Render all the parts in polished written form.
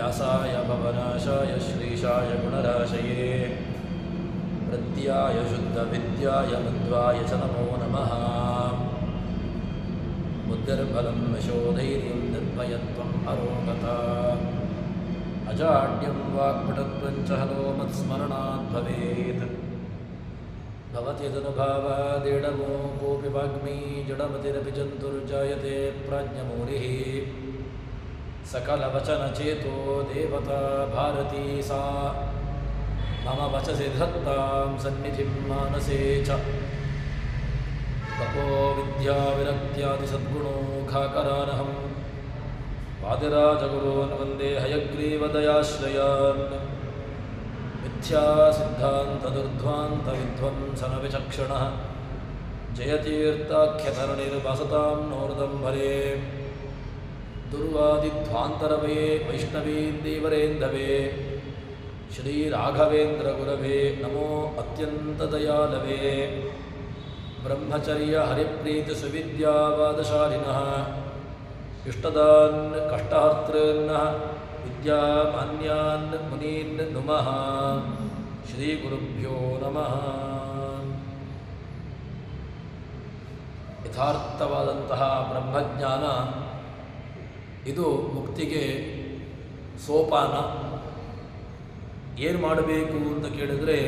व्यासाय भवनाशाय श्रीशाय गुणराशये प्रत्याय शुद्धविद्याय मध्वाय च नमो नमः। बुद्धिर्बलं यशोधैर्यं निर्भयत्वम् अरोगता अजाड्यं वाक्पटुत्वं च हलो मत्स्मरणात् भवेत्। भवति तनुभवादिडमो कोऽपि वाग्मी जडमतिरपि जन्तुर्जायते प्राज्ञमूलिः। सकलवचनचेतो देवता भारती सा मम वचसि धत्तां सन्निधिं मानसे च। तपो विद्याविरक्त्यादिसद्गुणोऽघाकरानहं वादिराजगुरून् वन्दे हयग्रीवदयाश्रयान्। मिथ्यासिद्धान्तदुर्ध्वान्तविध्वंसनविचक्षणः जयतीर्थाख्यतरणिर्वसतां नोर्दम्भरे। दुर्वादिध्वान्तरवये वैष्णवीन्दीवरेन्दवे श्रीराघवेन्द्रगुरवे नमो अत्यन्तदयालवे। ब्रह्मचर्य हरिप्रीतिसुविद्यावादशालिनः इष्टदान् कष्टहर्तॄन्नः विद्यामान्यान् मुनीन् नुमः। श्रीगुरुभ्यो नमः। ಯಥಾರ್ಥವಾದಂತಹ ಬ್ರಹ್ಮಜ್ಞಾನ ಇದು ಮುಕ್ತಿಗೆ ಸೋಪಾನ. ಏನು ಮಾಡಬೇಕು ಅಂತ ಕೇಳಿದರೆ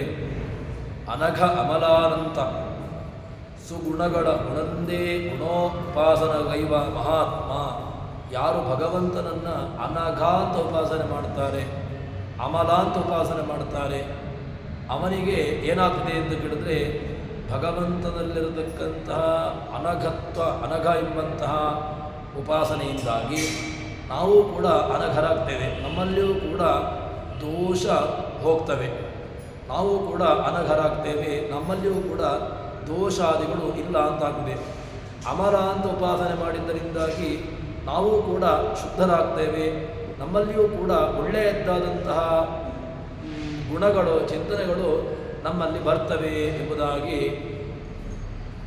ಅನಘ ಅಮಲಾನಂತ ಸುಗುಣಗಳ ಗುಣಂದೇ ಗುಣೋಪಾಸನಗೈವ ಮಹಾತ್ಮ. ಯಾರು ಭಗವಂತನನ್ನು ಅನಘ ಅಂತ ಉಪಾಸನೆ ಮಾಡ್ತಾರೆ, ಅಮಲ ಅಂತ ಉಪಾಸನೆ ಮಾಡ್ತಾರೆ, ಅವನಿಗೆ ಏನಾಗ್ತದೆ ಅಂತ ಕೇಳಿದ್ರೆ ಭಗವಂತನಲ್ಲಿರತಕ್ಕಂತಹ ಅನಘ ಎಂಬಂತಹ ಉಪಾಸನೆಯಿಂದಾಗಿ ನಾವು ಕೂಡ ಅನಘರಾಗ್ತೇವೆ. ನಮ್ಮಲ್ಲಿಯೂ ಕೂಡ ದೋಷ ಹೋಗ್ತವೆ. ನಾವು ಕೂಡ ಅನಘರಾಗ್ತೇವೆ. ನಮ್ಮಲ್ಲಿಯೂ ಕೂಡ ದೋಷಾದಿಗಳು ಇಲ್ಲ ಅಂತಾಗಿದೆ. ಅಮರ ಅಂತ ಉಪಾಸನೆ ಮಾಡಿದ್ದರಿಂದಾಗಿ ನಾವು ಕೂಡ ಶುದ್ಧರಾಗ್ತೇವೆ. ನಮ್ಮಲ್ಲಿಯೂ ಕೂಡ ಒಳ್ಳೆಯದ್ದಾದಂತಹ ಗುಣಗಳು ಚಿಂತನೆಗಳು ನಮ್ಮಲ್ಲಿ ಬರ್ತವೆ ಎಂಬುದಾಗಿ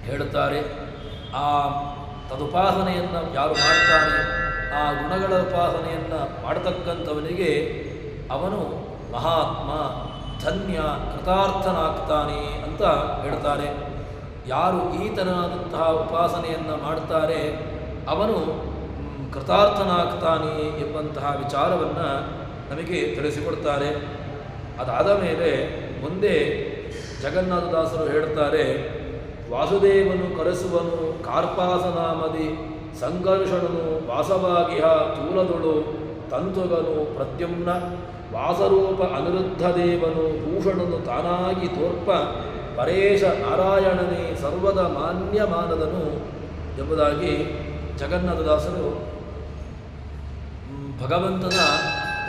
ಹೇಳುತ್ತಾರೆ. ಆ ತದುಪಾಸನೆಯನ್ನು ಯಾರು ಮಾಡ್ತಾನೆ, ಆ ಗುಣಗಳ ಉಪಾಸನೆಯನ್ನು ಮಾಡತಕ್ಕಂಥವನಿಗೆ ಅವನು ಮಹಾತ್ಮ, ಧನ್ಯ, ಕೃತಾರ್ಥನಾಗ್ತಾನೆ ಅಂತ ಹೇಳ್ತಾರೆ. ಯಾರು ಈತನಾದಂತಹ ಉಪಾಸನೆಯನ್ನು ಮಾಡ್ತಾರೆ ಅವನು ಕೃತಾರ್ಥನಾಗ್ತಾನೆ ಎಂಬಂತಹ ವಿಚಾರವನ್ನು ನಮಗೆ ತಿಳಿಸಿಕೊಡ್ತಾರೆ. ಅದಾದ ಮೇಲೆ ಮುಂದೆ ಜಗನ್ನಾಥದಾಸರು ಹೇಳ್ತಾರೆ, ವಾಸುದೇವನು ಕರೆಸುವನು ಕಾರ್ಪಾಸನಾಮದಿ ಸಂಘರ್ಷಣನು ವಾಸವಾಗಿಹ ತೂಲದೊಳು ತಂತುಗನು ಪ್ರದ್ಯುಮ್ನ ವಾಸರೂಪ ಅನಿರುದ್ಧ ದೇವನು ಭೂಷಣನು ತಾನಾಗಿ ತೋರ್ಪ ಪರೇಶ ನಾರಾಯಣನೇ ಸರ್ವದ ಮಾನ್ಯಮಾನದನು ಎಂಬುದಾಗಿ ಜಗನ್ನಾಥದಾಸರು ಭಗವಂತನ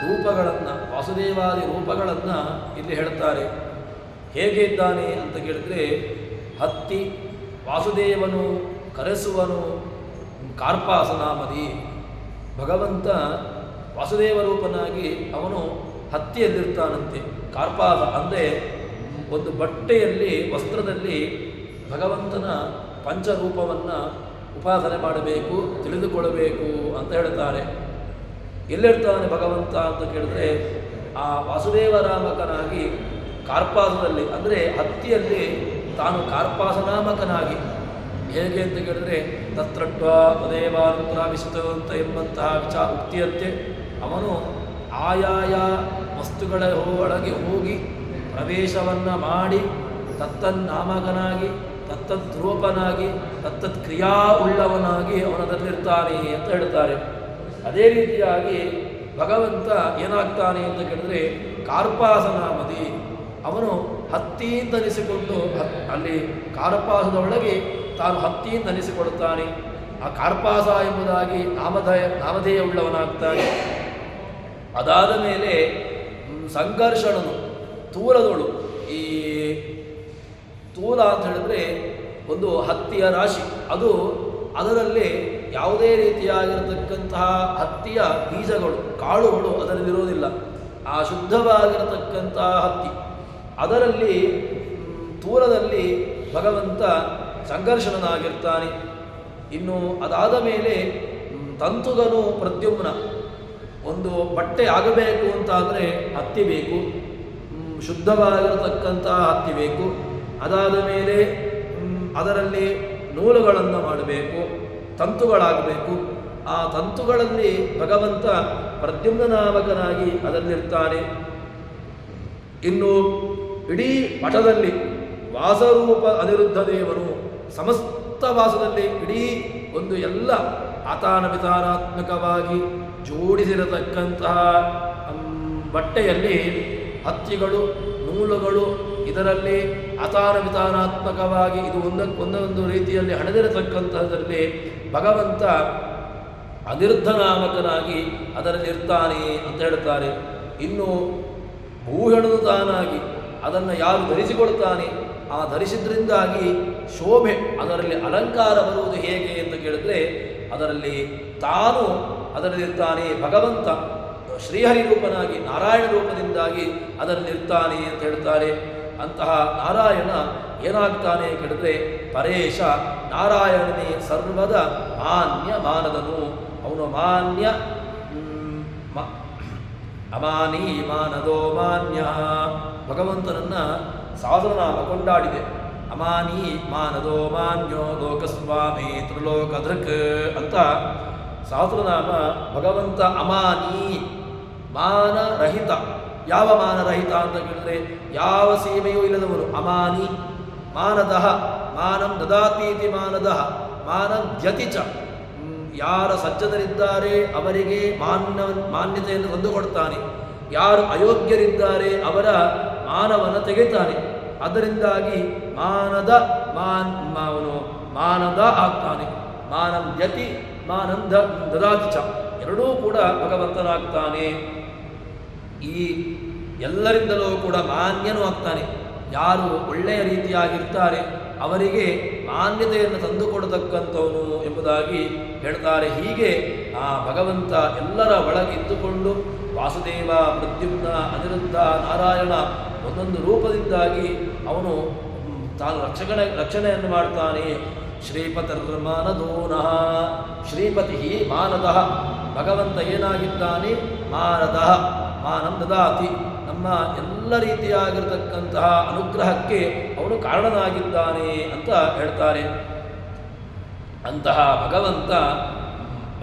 ರೂಪಗಳನ್ನು, ವಾಸುದೇವಾದಿ ರೂಪಗಳನ್ನು ಇಲ್ಲಿ ಹೇಳ್ತಾರೆ. ಹೇಗೆ ಇದ್ದಾನೆ ಅಂತ ಕೇಳಿದ್ರೆ, ಹತ್ತಿ ವಾಸುದೇವನು ಕರೆಸುವನು ಕಾರ್ಪಾಸನಾಮದಿ. ಭಗವಂತ ವಾಸುದೇವ ರೂಪನಾಗಿ ಅವನು ಹತ್ತಿಯಲ್ಲಿರ್ತಾನಂತೆ. ಕಾರ್ಪಾಸ ಅಂದರೆ ಒಂದು ಬಟ್ಟೆಯಲ್ಲಿ, ವಸ್ತ್ರದಲ್ಲಿ ಭಗವಂತನ ಪಂಚರೂಪವನ್ನು ಉಪಾಸನೆ ಮಾಡಬೇಕು, ತಿಳಿದುಕೊಳ್ಳಬೇಕು ಅಂತ ಹೇಳ್ತಾರೆ. ಎಲ್ಲಿರ್ತಾನೆ ಭಗವಂತ ಅಂತ ಕೇಳಿದ್ರೆ, ಆ ವಾಸುದೇವರಾಮಕನಾಗಿ ಕಾರ್ಪಾಸದಲ್ಲಿ ಅಂದರೆ ಹತ್ತಿಯಲ್ಲಿ ತಾನು ಕಾರ್ಪಾಸನಾಮಕನಾಗಿ. ಹೇಗೆ ಅಂತ ಕೇಳಿದ್ರೆ, ತತ್ರಟ್ವ ತದೇವಾನುಪ್ರಾವಿಶತ ಅಂತ ಎಂಬಂತಹ ಉಕ್ತಿಯಂತೆ ಅವನು ಆಯಾಯ ವಸ್ತುಗಳ ಒಳಗೆ ಹೋಗಿ ಪ್ರವೇಶವನ್ನು ಮಾಡಿ ತತ್ತನ್ನಾಮಕನಾಗಿ, ತತ್ತದ್ರೂಪನಾಗಿ, ತತ್ತತ್ ಕ್ರಿಯಾ ಉಳ್ಳವನಾಗಿ ಅವನದಲ್ಲಿರ್ತಾನೆ ಅಂತ ಹೇಳ್ತಾರೆ. ಅದೇ ರೀತಿಯಾಗಿ ಭಗವಂತ ಏನಾಗ್ತಾನೆ ಅಂತ ಕೇಳಿದ್ರೆ, ಕಾರ್ಪಾಸನಾಮದಿ ಅವನು ಹತ್ತಿ ಅಂತ ಅನಿಸಿಕೊಂಡು ಅಲ್ಲಿ ಕಾರ್ಪಾಸದ ಒಳಗೆ ತಾನು ಹತ್ತಿ ಅಂತ ಅನಿಸಿಕೊಡುತ್ತಾನೆ. ಆ ಕಾರ್ಪಾಸ ಎಂಬುದಾಗಿ ನಾಮಧೇಯ ಉಳ್ಳವನಾಗ್ತಾನೆ. ಅದಾದ ಮೇಲೆ ಸಂಘರ್ಷಣನು ತೂಲದೊಳು, ಈ ತೂಲ ಅಂತ ಹೇಳಿದ್ರೆ ಒಂದು ಹತ್ತಿಯ ರಾಶಿ, ಅದು ಅದರಲ್ಲಿ ಯಾವುದೇ ರೀತಿಯಾಗಿರತಕ್ಕಂತಹ ಹತ್ತಿಯ ಬೀಜಗಳು, ಕಾಳುಗಳು ಅದರಲ್ಲಿರೋದಿಲ್ಲ. ಆ ಶುದ್ಧವಾಗಿರತಕ್ಕಂತಹ ಹತ್ತಿ, ಅದರಲ್ಲಿ ತೂಲದಲ್ಲಿ ಭಗವಂತ ಸಂಘರ್ಷಣನಾಗಿರ್ತಾನೆ. ಇನ್ನು ಅದಾದ ಮೇಲೆ ತಂತುಗನು ಪ್ರದ್ಯುಮ್ನ, ಒಂದು ಬಟ್ಟೆ ಆಗಬೇಕು ಅಂತಾದರೆ ಹತ್ತಿ ಬೇಕು, ಶುದ್ಧವಾಗಿರತಕ್ಕಂತಹ ಹತ್ತಿ ಬೇಕು. ಅದಾದ ಮೇಲೆ ಅದರಲ್ಲಿ ನೂಲುಗಳನ್ನು ಮಾಡಬೇಕು, ತಂತುಗಳಾಗಬೇಕು. ಆ ತಂತುಗಳಲ್ಲಿ ಭಗವಂತ ಪ್ರದ್ಯುಮ್ನ ನಾಮಕನಾಗಿ ಅದರಲ್ಲಿರ್ತಾನೆ. ಇನ್ನು ಇಡೀ ಮಠದಲ್ಲಿ ವಾಸರೂಪ ಅನಿರುದ್ಧ ದೇವರು ಸಮಸ್ತ ವಾಸದಲ್ಲಿ ಇಡೀ ಒಂದು ಎಲ್ಲ ಆತಾನ ವಿಧಾನಾತ್ಮಕವಾಗಿ ಜೋಡಿಸಿರತಕ್ಕಂತಹ ಬಟ್ಟೆಯಲ್ಲಿ ಹತ್ತಿಗಳು, ನೂಲುಗಳು ಇದರಲ್ಲಿ ಅತಾನ ವಿಧಾನಾತ್ಮಕವಾಗಿ ಇದು ಒಂದೊಂದು ರೀತಿಯಲ್ಲಿ ಹಣದಿರತಕ್ಕಂಥದ್ರಲ್ಲಿ ಭಗವಂತ ಅನಿರುದ್ಧ ನಾಮಕನಾಗಿ ಅದರಲ್ಲಿರ್ತಾನೆ ಅಂತ ಹೇಳ್ತಾರೆ. ಇನ್ನು ಭೂಷಣದ ತಾನಾಗಿ ಅದನ್ನು ಯಾರು ಧರಿಸಿಕೊಡ್ತಾನೆ, ಆ ಧರಿಸಿದ್ರಿಂದಾಗಿ ಶೋಭೆ ಅದರಲ್ಲಿ ಅಲಂಕಾರ ಬರುವುದು ಹೇಗೆ ಅಂತ ಕೇಳಿದ್ರೆ ಅದರಲ್ಲಿ ತಾನು ಅದರಲ್ಲಿರ್ತಾನೆ. ಭಗವಂತ ಶ್ರೀಹರಿ ರೂಪನಾಗಿ ನಾರಾಯಣ ರೂಪದಿಂದಾಗಿ ಅದರಲ್ಲಿರ್ತಾನೆ ಅಂತ ಹೇಳ್ತಾರೆ. ಅಂತಹ ನಾರಾಯಣ ಏನಾಗ್ತಾನೆ ಕೇಳಿದ್ರೆ ಪರೇಶ ನಾರಾಯಣನೇ ಸರ್ವದ ಮಾನ್ಯ ಮಾನದನು. ಅವನು ಮಾನ್ಯ ಅಮಾನಿ ಮಾನದೋ ಮಾನ್ಯ. ಭಗವಂತನನ್ನ ಸಹಸ್ರನಾಮ ಕೊಂಡಾಡಿದೆ. ಅಮಾನಿ ಮಾನದೋ ಮಾನ್ಯೋ ಲೋಕಸ್ವಾಮಿ ತ್ರಿಲೋಕಧೃಕ್ ಅಂತ ಸಹಸ್ರನಾಮ. ಭಗವಂತ ಅಮಾನಿ ಮಾನರಹಿತ. ಯಾವ ಮಾನರಹಿತ ಅಂತ ಕೇಳಿದ್ರೆ ಯಾವ ಸೀಮೆಯೂ ಇಲ್ಲದವನು ಅಮಾನಿ. ಮಾನದಃ ಮಾನಂ ದದಾತೀತಿ ಮಾನದಃ ಮಾನಂ ದ್ಯತಿ ಚ. ಯಾರ ಸಜ್ಜನರಿದ್ದಾರೆ ಅವರಿಗೆ ಮಾನ್ಯತೆಯನ್ನು ತಂದುಕೊಡ್ತಾನೆ, ಯಾರು ಅಯೋಗ್ಯರಿದ್ದಾರೆ ಅವರ ಮಾನವನ್ನು ತೆಗೆತಾನೆ. ಅದರಿಂದಾಗಿ ಅವನು ಮಾನದ ಆಗ್ತಾನೆ. ಮಾನಂ ದ್ಯತಿ ಮಾನಂ ದದಾತಿ ಚ, ಎರಡೂ ಕೂಡ ಭಗವಂತನಾಗ್ತಾನೆ. ಈ ಎಲ್ಲರಿಂದಲೂ ಕೂಡ ಮಾನ್ಯನೂ ಆಗ್ತಾನೆ. ಯಾರು ಒಳ್ಳೆಯ ರೀತಿಯಾಗಿರ್ತಾರೆ ಅವರಿಗೆ ಮಾನ್ಯತೆಯನ್ನು ತಂದುಕೊಡತಕ್ಕಂಥವನು ಎಂಬುದಾಗಿ ಹೇಳ್ತಾರೆ. ಹೀಗೆ ಆ ಭಗವಂತ ಎಲ್ಲರ ಒಳಗಿದ್ದುಕೊಂಡು ವಾಸುದೇವ, ಪ್ರದ್ಯುಮ್ನ, ಅನಿರುದ್ಧ, ನಾರಾಯಣ ಒಂದೊಂದು ರೂಪದಿಂದಾಗಿ ಅವನು ತಾನು ರಕ್ಷಣೆಯನ್ನು ಮಾಡ್ತಾನೆ. ಶ್ರೀಪತಿರ್ಮಾನದೋನಃ, ಶ್ರೀಪತಿ ಮಾನದಃ. ಭಗವಂತ ಏನಾಗಿದ್ದಾನೆ? ಮಾನದಃ, ಮಾನಂ ದದಾತಿ. ನಮ್ಮ ಎಲ್ಲ ರೀತಿಯಾಗಿರತಕ್ಕಂತಹ ಅನುಗ್ರಹಕ್ಕೆ ಅವನು ಕಾರಣನಾಗಿದ್ದಾನೆ ಅಂತ ಹೇಳ್ತಾರೆ. ಅಂತಹ ಭಗವಂತ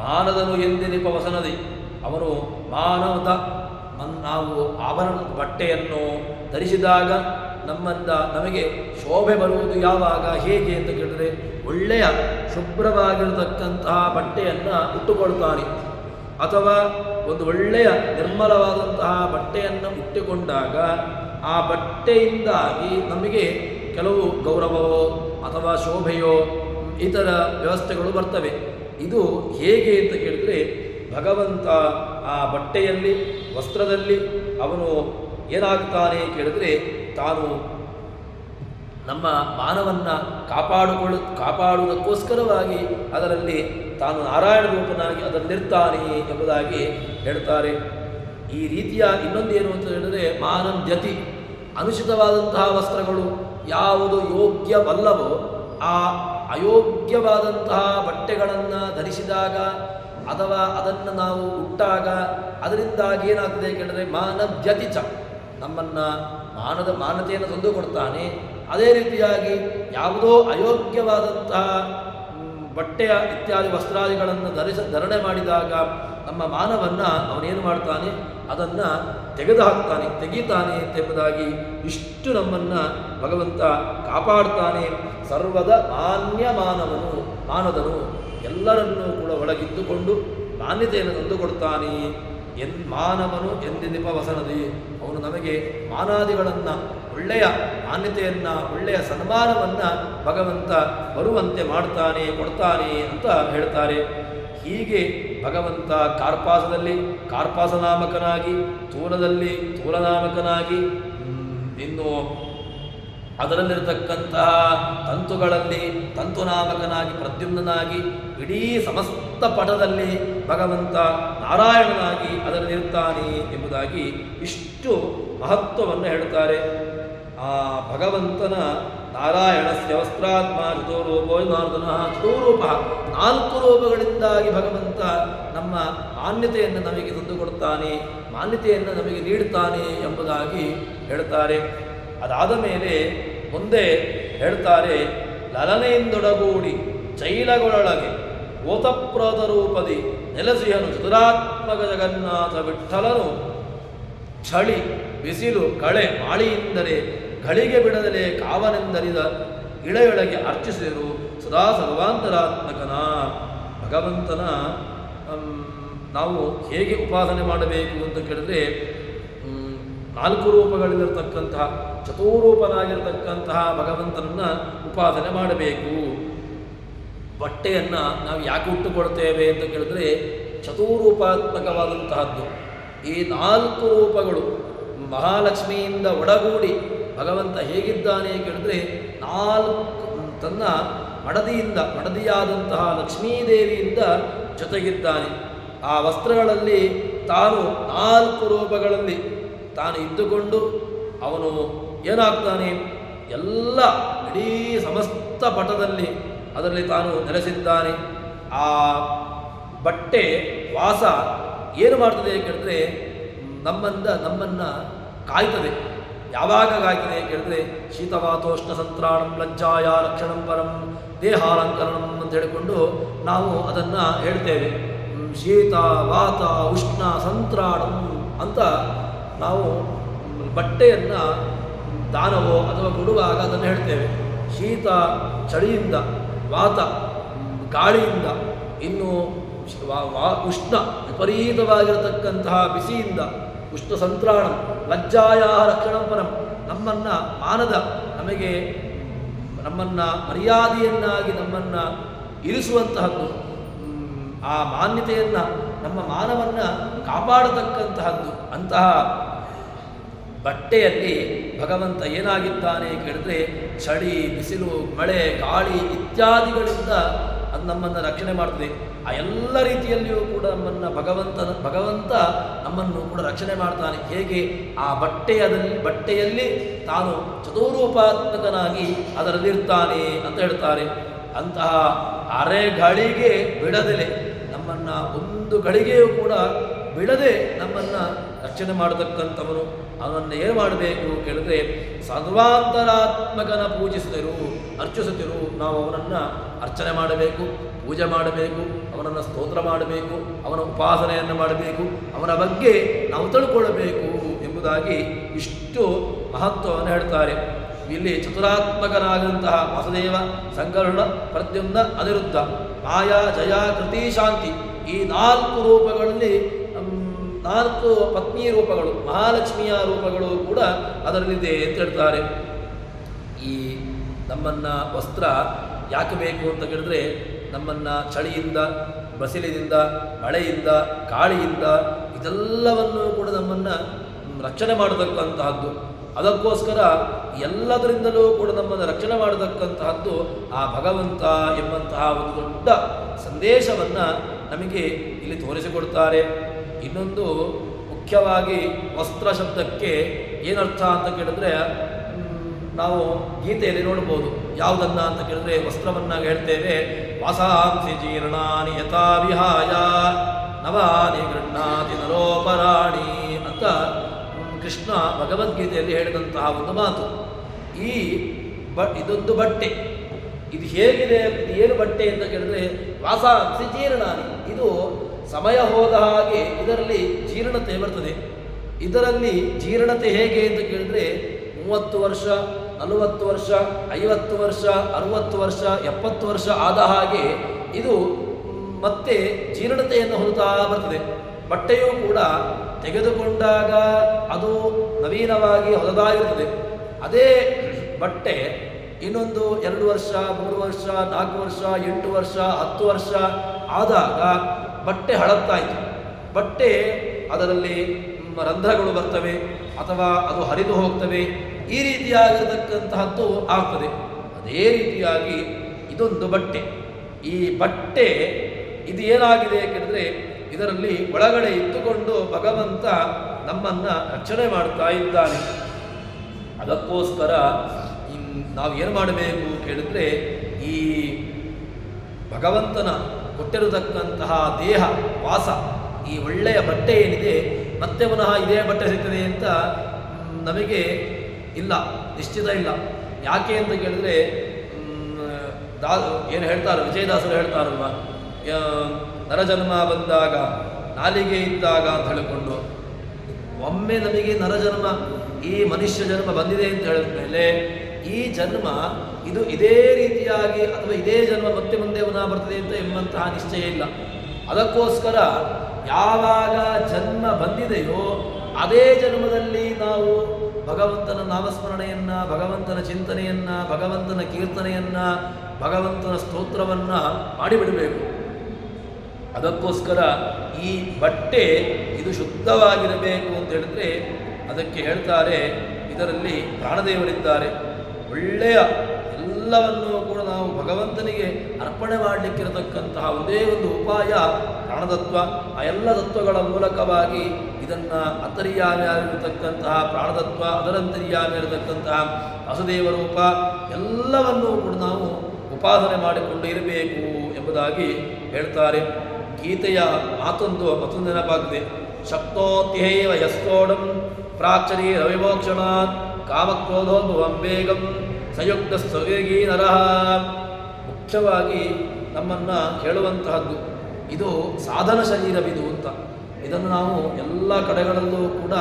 ಮಾನದನು ಎಂದೆನಿಪ ವಸನದಿ. ಅವನು ಮಾನವದ ನಾವು ಆಭರಣದ ಬಟ್ಟೆಯನ್ನು ಧರಿಸಿದಾಗ ನಮಗೆ ಶೋಭೆ ಬರುವುದು ಯಾವಾಗ, ಹೇಗೆ ಅಂತ ಕೇಳಿದ್ರೆ ಒಳ್ಳೆಯ ಶುಭ್ರವಾಗಿರತಕ್ಕಂತಹ ಬಟ್ಟೆಯನ್ನು ಉಟ್ಟುಕೊಳ್ತಾನೆ. ಅಥವಾ ಒಂದು ಒಳ್ಳೆಯ ನಿರ್ಮಲವಾದಂತಹ ಬಟ್ಟೆಯನ್ನು ಉಟ್ಟುಕೊಂಡಾಗ ಆ ಬಟ್ಟೆಯಿಂದಾಗಿ ನಮಗೆ ಕೆಲವು ಗೌರವವೋ ಅಥವಾ ಶೋಭೆಯೋ ಇತರ ವ್ಯವಸ್ಥೆಗಳು ಬರ್ತವೆ. ಇದು ಹೇಗೆ ಅಂತ ಕೇಳಿದರೆ ಭಗವಂತ ಆ ಬಟ್ಟೆಯಲ್ಲಿ, ವಸ್ತ್ರದಲ್ಲಿ ಅವನು ಏನಾಗ್ತಾನೆ ಕೇಳಿದ್ರೆ ತಾನು ನಮ್ಮ ಮಾನವನ್ನು ಕಾಪಾಡುವುದಕ್ಕೋಸ್ಕರವಾಗಿ ಅದರಲ್ಲಿ ತಾನು ನಾರಾಯಣ ರೂಪನಾಗಿ ಅದರಲ್ಲಿರ್ತಾನೆ ಎಂಬುದಾಗಿ ಹೇಳ್ತಾರೆ. ಈ ರೀತಿಯ ಇನ್ನೊಂದೇನು ಅಂತ ಹೇಳಿದರೆ ಮಾನಂ ದ್ಯತಿ. ಅನುಚಿತವಾದಂತಹ ವಸ್ತ್ರಗಳು ಯಾವುದು ಯೋಗ್ಯವಲ್ಲವೋ ಆ ಅಯೋಗ್ಯವಾದಂತಹ ಬಟ್ಟೆಗಳನ್ನು ಧರಿಸಿದಾಗ ಅಥವಾ ಅದನ್ನು ನಾವು ಉಟ್ಟಾಗ ಅದರಿಂದಾಗಿ ಏನಾಗ್ತದೆ ಕೇಳಿದರೆ ಮಾನವ್ಯತಿ ಚ, ನಮ್ಮನ್ನು ಮಾನತೆಯನ್ನು ತಂದುಕೊಡ್ತಾನೆ. ಅದೇ ರೀತಿಯಾಗಿ ಯಾವುದೋ ಅಯೋಗ್ಯವಾದಂತಹ ಬಟ್ಟೆಯ ಇತ್ಯಾದಿ ವಸ್ತ್ರಾದಿಗಳನ್ನು ಧರಣೆ ಮಾಡಿದಾಗ ನಮ್ಮ ಮಾನವನ್ನು ಅವನೇನು ಮಾಡ್ತಾನೆ? ಅದನ್ನು ತೆಗೀತಾನೆ ಎಂಬುದಾಗಿ ಇಷ್ಟು ನಮ್ಮನ್ನು ಭಗವಂತ ಕಾಪಾಡ್ತಾನೆ. ಸರ್ವದ ಮಾನದನು ಎಲ್ಲರನ್ನೂ ಕೂಡ ಒಳಗಿದ್ದುಕೊಂಡು ಮಾನ್ಯತೆಯನ್ನು ತಂದುಕೊಡ್ತಾನೆ. ಮಾನವನು ಎಂದೆನಿಪ ವಸನದಿ. ಅವನು ನಮಗೆ ಮಾನಾದಿಗಳನ್ನು, ಒಳ್ಳೆಯ ಮಾನ್ಯತೆಯನ್ನು, ಒಳ್ಳೆಯ ಸನ್ಮಾನವನ್ನು ಭಗವಂತ ಬರುವಂತೆ ಮಾಡ್ತಾನೆ, ಕೊಡ್ತಾನೆ ಅಂತ ಹೇಳ್ತಾರೆ. ಹೀಗೆ ಭಗವಂತ ಕಾರ್ಪಾಸದಲ್ಲಿ ಕಾರ್ಪಾಸನಾಮಕನಾಗಿ, ತೂಲದಲ್ಲಿ ತೂಲನಾಮಕನಾಗಿ, ಇನ್ನು ಅದರಲ್ಲಿರತಕ್ಕಂತಹ ತಂತುಗಳಲ್ಲಿ ತಂತುನಾಮಕನಾಗಿ, ಪ್ರದ್ಯುಮ್ನಾಗಿ, ಇಡೀ ಸಮಸ್ತ ಪಟದಲ್ಲಿ ಭಗವಂತ ನಾರಾಯಣನಾಗಿ ಅದರಲ್ಲಿರ್ತಾನೆ ಎಂಬುದಾಗಿ ಇಷ್ಟು ಮಹತ್ವವನ್ನು ಹೇಳ್ತಾರೆ. ಆ ಭಗವಂತನ ನಾರಾಯಣಸ್ಯ ವಸ್ತ್ರಾತ್ಮ ಚತುರೂಪೋ ಜನಾರ್ದನಃ. ಚತುರೂಪ, 4 ರೂಪಗಳಿಂದಾಗಿ ಭಗವಂತ ನಮ್ಮ ಮಾನ್ಯತೆಯನ್ನು ನಮಗೆ ತಂದುಕೊಡ್ತಾನೆ, ಮಾನ್ಯತೆಯನ್ನು ನಮಗೆ ನೀಡುತ್ತಾನೆ ಎಂಬುದಾಗಿ ಹೇಳ್ತಾರೆ. ಅದಾದ ಮೇಲೆ ಮುಂದೆ ಹೇಳ್ತಾರೆ, ಲಲನೆಯಿಂದೊಡಗೂಡಿ ಚೈಲಗಳೊಳಗೆ ಓತಪ್ರೋತ ರೂಪದಿ ನೆಲೆಸಿಯನು ಚತುರಾತ್ಮಕ ಜಗನ್ನಾಥ ವಿಠ್ಠಲನು ಚಳಿ ಬಿಸಿಲು ಕಳೆ ಮಾಳಿಯಿಂದರೆ ಗಳಿಗೆ ಬಿಡದಲೇ ಕಾವನೆಂದರಿದ ಇಳೆಯೊಳಗೆ ಅರ್ಚಿಸಿದರು ಸದಾ ಸರ್ವಾಂತರಾತ್ಮಕನ. ಭಗವಂತನ ನಾವು ಹೇಗೆ ಉಪಾಸನೆ ಮಾಡಬೇಕು ಅಂತ ಕೇಳಿದ್ರೆ 4 ರೂಪಗಳಿರತಕ್ಕಂತಹ ಚತುರೂಪನಾಗಿರತಕ್ಕಂತಹ ಭಗವಂತನನ್ನು ಉಪಾಸನೆ ಮಾಡಬೇಕು. ಬಟ್ಟೆಯನ್ನು ನಾವು ಯಾಕೆ ಉಟ್ಟುಕೊಡ್ತೇವೆ ಅಂತ ಕೇಳಿದ್ರೆ ಚತುರೂಪಾತ್ಮಕವಾದಂತಹದ್ದು. ಈ 4 ರೂಪಗಳು ಮಹಾಲಕ್ಷ್ಮಿಯಿಂದ ಒಡಗೂಡಿ ಭಗವಂತ ಹೇಗಿದ್ದಾನೆ ಕೇಳಿದ್ರೆ ತನ್ನ ಮಡದಿಯಾದಂತಹ ಲಕ್ಷ್ಮೀದೇವಿಯಿಂದ ಜೊತೆಗಿದ್ದಾನೆ. ಆ ವಸ್ತ್ರಗಳಲ್ಲಿ ತಾನು 4 ರೂಪಗಳಲ್ಲಿ ತಾನು ಇದ್ದುಕೊಂಡು ಅವನು ಏನಾಗ್ತಾನೆ, ಎಲ್ಲ ಇಡೀ ಸಮಸ್ತ ಪಟದಲ್ಲಿ ಅದರಲ್ಲಿ ತಾನು ನೆಲೆಸಿದ್ದಾನೆ. ಆ ಬಟ್ಟೆ ವಾಸ ಏನು ಮಾಡ್ತದೆ ಕೇಳಿದ್ರೆ ನಮ್ಮನ್ನು ಕಾಯ್ತದೆ. ಯಾವಾಗ ಕಾಯ್ತದೆ ಕೇಳಿದ್ರೆ ಶೀತವಾತೋಷ್ಣ ಸಂತ್ರಾಣಂ ಲಜ್ಜಾಯ ರಕ್ಷಣಂ ಪರಂ ದೇಹಾಲಂಕರಣಂ ಅಂತ ಹೇಳಿಕೊಂಡು ನಾವು ಅದನ್ನು ಹೇಳ್ತೇವೆ. ಶೀತ ವಾತ ಉಷ್ಣ ಸಂತ್ರಾಣಂ ಅಂತ ನಾವು ಬಟ್ಟೆಯನ್ನು ದಾನವೋ ಅಥವಾ ಕೊಡುವಾಗ ಅದನ್ನು ಹೇಳ್ತೇವೆ. ಶೀತ ಚಳಿಯಿಂದ, ವಾತ ಗಾಳಿಯಿಂದ, ಇನ್ನು ಉಷ್ಣ ವಿಪರೀತವಾಗಿರತಕ್ಕಂತಹ ಬಿಸಿಯಿಂದ, ಉಷ್ಣ ಸಂತ್ರಾಣ ಲಜ್ಜಾಯ ರಕ್ಷಣಂ ಪರಂ ನಮ್ಮನ್ನು ನಮ್ಮನ್ನು ಮರ್ಯಾದೆಯನ್ನಾಗಿ ನಮ್ಮನ್ನು ಇರಿಸುವಂತಹದ್ದು, ಆ ಮಾನ್ಯತೆಯನ್ನು ನಮ್ಮ ಮಾನವನ್ನು ಕಾಪಾಡತಕ್ಕಂತಹದ್ದು. ಅಂತಹ ಬಟ್ಟೆಯಲ್ಲಿ ಭಗವಂತ ಏನಾಗಿದ್ದಾನೆ ಕೇಳಿದ್ರೆ ಚಳಿ ಬಿಸಿಲು ಮಳೆ ಗಾಳಿ ಇತ್ಯಾದಿಗಳಿಂದ ಅದು ನಮ್ಮನ್ನು ರಕ್ಷಣೆ ಮಾಡ್ತದೆ. ಆ ಎಲ್ಲ ರೀತಿಯಲ್ಲಿಯೂ ಕೂಡ ಭಗವಂತ ನಮ್ಮನ್ನು ಕೂಡ ರಕ್ಷಣೆ ಮಾಡ್ತಾನೆ. ಹೇಗೆ ಆ ಬಟ್ಟೆಯಲ್ಲಿ ತಾನು ಚತುರೂಪಾತ್ಮಕನಾಗಿ ಅದರಲ್ಲಿರ್ತಾನೆ ಅಂತ ಹೇಳ್ತಾರೆ. ಅಂತಹ ಅರೆಗಳಿಗೆ ಬಿಡದಲೆ ನಮ್ಮನ್ನು ಒಂದು ಗಳಿಗೆಯೂ ಕೂಡ ಬಿಡದೆ ನಮ್ಮನ್ನು ರಕ್ಷಣೆ ಮಾಡತಕ್ಕಂಥವನು. ಅವನನ್ನು ಏನು ಮಾಡಬೇಕು ಕೇಳಿದ್ರೆ ಸರ್ವಾಂತರಾತ್ಮಕನ ಪೂಜಿಸಿದರು, ಅರ್ಚಿಸುತ್ತಿರು. ನಾವು ಅವನನ್ನು ಅರ್ಚನೆ ಮಾಡಬೇಕು, ಪೂಜೆ ಮಾಡಬೇಕು, ಅವನನ್ನು ಸ್ತೋತ್ರ ಮಾಡಬೇಕು, ಅವನ ಉಪಾಸನೆಯನ್ನು ಮಾಡಬೇಕು, ಅವನ ಬಗ್ಗೆ ನಾವು ತಿಳ್ಕೊಳ್ಳಬೇಕು ಎಂಬುದಾಗಿ ಇಷ್ಟು ಮಹತ್ವವನ್ನು ಹೇಳ್ತಾರೆ. ಇಲ್ಲಿ ಚತುರಾತ್ಮಕನಾದಂತಹ ವಾಸುದೇವ, ಸಂಕರ್ಣ, ಪ್ರದ್ಯುಮ್ನ, ಅನಿರುದ್ಧ, ಮಾಯಾ, ಜಯ, ಕೃತಿ, ಶಾಂತಿ ಈ 4 ರೂಪಗಳಲ್ಲಿ 4 ಪತ್ನಿ ರೂಪಗಳು, ಮಹಾಲಕ್ಷ್ಮಿಯ ರೂಪಗಳು ಕೂಡ ಅದರಲ್ಲಿದೆ ಅಂತ ಹೇಳ್ತಾರೆ. ಈ ನಮ್ಮನ್ನು ವಸ್ತ್ರ ಯಾಕೆ ಬೇಕು ಅಂತ ಕೇಳಿದ್ರೆ ನಮ್ಮನ್ನು ಚಳಿಯಿಂದ, ಬಸಿಲಿನಿಂದ, ಮಳೆಯಿಂದ, ಗಾಳಿಯಿಂದ ಇದೆಲ್ಲವನ್ನು ಕೂಡ ನಮ್ಮನ್ನು ರಕ್ಷಣೆ ಮಾಡತಕ್ಕಂತಹದ್ದು. ಅದಕ್ಕೋಸ್ಕರ ಎಲ್ಲದರಿಂದಲೂ ಕೂಡ ನಮ್ಮನ್ನು ರಕ್ಷಣೆ ಮಾಡತಕ್ಕಂತಹದ್ದು ಆ ಭಗವಂತ ಎಂಬಂತಹ ಒಂದು ದೊಡ್ಡ ಸಂದೇಶವನ್ನು ನಮಗೆ ಇಲ್ಲಿ ತೋರಿಸಿಕೊಡ್ತಾರೆ. ಇನ್ನೊಂದು ಮುಖ್ಯವಾಗಿ ವಸ್ತ್ರ ಶಬ್ದಕ್ಕೆ ಏನರ್ಥ ಅಂತ ಕೇಳಿದ್ರೆ ನಾವು ಗೀತೆಯಲ್ಲಿ ನೋಡ್ಬೋದು. ಯಾವುದನ್ನು ಅಂತ ಕೇಳಿದ್ರೆ ವಸ್ತ್ರವನ್ನಾಗಿ ಹೇಳ್ತೇವೆ, ವಾಸಾಂಸಿ ಜೀರ್ಣಾನಿ ಯಥಾ ವಿಹಾಯ ನವಾನಿ ಗೃಹ್ಣಾತಿ ನರೋಪರಾಣಿ ಅಂತ ಕೃಷ್ಣ ಭಗವದ್ಗೀತೆಯಲ್ಲಿ ಹೇಳಿದಂತಹ ಒಂದು ಮಾತು. ಇದೊಂದು ಬಟ್ಟೆ, ಇದು ಹೇಗಿದೆ, ಏನು ಬಟ್ಟೆ ಅಂತ ಕೇಳಿದ್ರೆ ವಾಸಾಂಸಿ ಜೀರ್ಣಾನಿ, ಇದು ಸಮಯ ಹೋದ ಹಾಗೆ ಇದರಲ್ಲಿ ಜೀರ್ಣತೆ ಬರ್ತದೆ. ಇದರಲ್ಲಿ ಜೀರ್ಣತೆ ಹೇಗೆ ಅಂತ ಕೇಳಿದ್ರೆ 30 ವರ್ಷ 40 ವರ್ಷ 50 ವರ್ಷ 60 ವರ್ಷ 70 ವರ್ಷ ಆದ ಹಾಗೆ ಇದು ಮತ್ತೆ ಜೀರ್ಣತೆಯನ್ನು ಹೊಂದುತ್ತಾ ಬರ್ತದೆ. ಬಟ್ಟೆಯೂ ಕೂಡ ತೆಗೆದುಕೊಂಡಾಗ ಅದು ನವೀನವಾಗಿ ಹೊಸದಾಗಿರ್ತದೆ. ಅದೇ ಬಟ್ಟೆ ಇನ್ನೊಂದು 2 ವರ್ಷ 3 ವರ್ಷ 4 ವರ್ಷ 8 ವರ್ಷ 10 ವರ್ಷ ಆದಾಗ ಬಟ್ಟೆ ಹಳತ್ತಾಯಿತು. ಬಟ್ಟೆ ಅದರಲ್ಲಿ ರಂಧ್ರಗಳು ಬರ್ತವೆ ಅಥವಾ ಅದು ಹರಿದು ಹೋಗ್ತವೆ. ಈ ರೀತಿಯಾಗಿರತಕ್ಕಂತಹದ್ದು ಆಗ್ತದೆ. ಅದೇ ರೀತಿಯಾಗಿ ಇದೊಂದು ಬಟ್ಟೆ. ಈ ಬಟ್ಟೆ ಇದು ಏನಾಗಿದೆ ಕೇಳಿದ್ರೆ ಇದರಲ್ಲಿ ಒಳಗಡೆ ಇಟ್ಟುಕೊಂಡು ಭಗವಂತ ನಮ್ಮನ್ನು ರಕ್ಷಣೆ ಮಾಡ್ತಾ ಇದ್ದಾನೆ. ಅದಕ್ಕೋಸ್ಕರ ನಾವು ಏನು ಮಾಡಬೇಕು ಕೇಳಿದ್ರೆ ಈ ಭಗವಂತನ ಕೊಟ್ಟಿರತಕ್ಕಂತಹ ದೇಹ ವಾಸ ಈ ಒಳ್ಳೆಯ ಬಟ್ಟೆ ಏನಿದೆ ಮತ್ತೆ ಪುನಃ ಇದೇ ಬಟ್ಟೆ ಸಿಗ್ತದೆ ಅಂತ ನಮಗೆ ಇಲ್ಲ, ನಿಶ್ಚಿತ ಇಲ್ಲ. ಯಾಕೆ ಅಂತ ಕೇಳಿದ್ರೆ ಏನು ಹೇಳ್ತಾರೆ, ವಿಜಯದಾಸರು ಹೇಳ್ತಾರಲ್ವ, ನರಜನ್ಮ ಬಂದಾಗ ನಾಲಿಗೆ ಇದ್ದಾಗ ಅಂತ ಹೇಳಿಕೊಂಡು, ಒಮ್ಮೆ ನಮಗೆ ನರಜನ್ಮ ಈ ಮನುಷ್ಯ ಜನ್ಮ ಬಂದಿದೆ ಅಂತ ಹೇಳಿದ ಮೇಲೆ ಈ ಜನ್ಮ ಇದು ಇದೇ ರೀತಿಯಾಗಿ ಅಥವಾ ಇದೇ ಜನ್ಮ ಮತ್ತೆ ಮುಂದೆ ಪುನಃ ಬರ್ತದೆ ಅಂತ ಎಂಬಂತಹ ನಿಶ್ಚಯ ಇಲ್ಲ. ಅದಕ್ಕೋಸ್ಕರ ಯಾವಾಗ ಜನ್ಮ ಬಂದಿದೆಯೋ ಅದೇ ಜನ್ಮದಲ್ಲಿ ನಾವು ಭಗವಂತನ ನಾಮಸ್ಮರಣೆಯನ್ನು, ಭಗವಂತನ ಚಿಂತನೆಯನ್ನು, ಭಗವಂತನ ಕೀರ್ತನೆಯನ್ನು, ಭಗವಂತನ ಸ್ತೋತ್ರವನ್ನು ಮಾಡಿಬಿಡಬೇಕು. ಅದಕ್ಕೋಸ್ಕರ ಈ ಬಟ್ಟೆ ಇದು ಶುದ್ಧವಾಗಿರಬೇಕು ಅಂತ ಹೇಳಿದ್ರೆ ಅದಕ್ಕೆ ಹೇಳ್ತಾರೆ, ಇದರಲ್ಲಿ ಪ್ರಾಣದೇವರಿದ್ದಾರೆ. ಒಳ್ಳೆಯ ಎಲ್ಲವನ್ನೂ ಕೂಡ ನಾವು ಭಗವಂತನಿಗೆ ಅರ್ಪಣೆ ಮಾಡಲಿಕ್ಕಿರತಕ್ಕಂತಹ ಒಂದೇ ಒಂದು ಉಪಾಯ ಪ್ರಾಣತತ್ವ. ಆ ಎಲ್ಲ ತತ್ವಗಳ ಮೂಲಕವಾಗಿ ಇದನ್ನು ಅಂತರ್ಯಾಮಿಯಾಗಿರತಕ್ಕಂತಹ ಪ್ರಾಣತತ್ವ, ಅದರಂತರ್ಯಾಮಿರತಕ್ಕಂತಹ ವಸುದೇವ ರೂಪ ಎಲ್ಲವನ್ನೂ ಕೂಡ ನಾವು ಉಪಾಸನೆ ಮಾಡಿಕೊಂಡು ಇರಬೇಕು ಎಂಬುದಾಗಿ ಹೇಳ್ತಾರೆ. ಗೀತೆಯ ಮತ್ತೊಂದು ನೆನಪಾಗಿದೆ. ಶಕ್ತೋತ್ಯೈವ ಯಸ್ತೋಡಂ ಪ್ರಾಕ್ಷರಿ ರವಿಮೋಕ್ಷಣಾತ್ ಕಾಮಕ್ರೋಧೋದ್ಭವಂ ವೇಗಂ ಸಂಯುಕ್ತ ಸ್ವವೇಗೀ ನರಃ. ಮುಖ್ಯವಾಗಿ ನಮ್ಮನ್ನು ಹೇಳುವಂತಹದ್ದು ಇದು ಸಾಧನ ಶರೀರವಿದು ಅಂತ. ಇದನ್ನು ನಾವು ಎಲ್ಲ ಕಡೆಗಳಲ್ಲೂ ಕೂಡ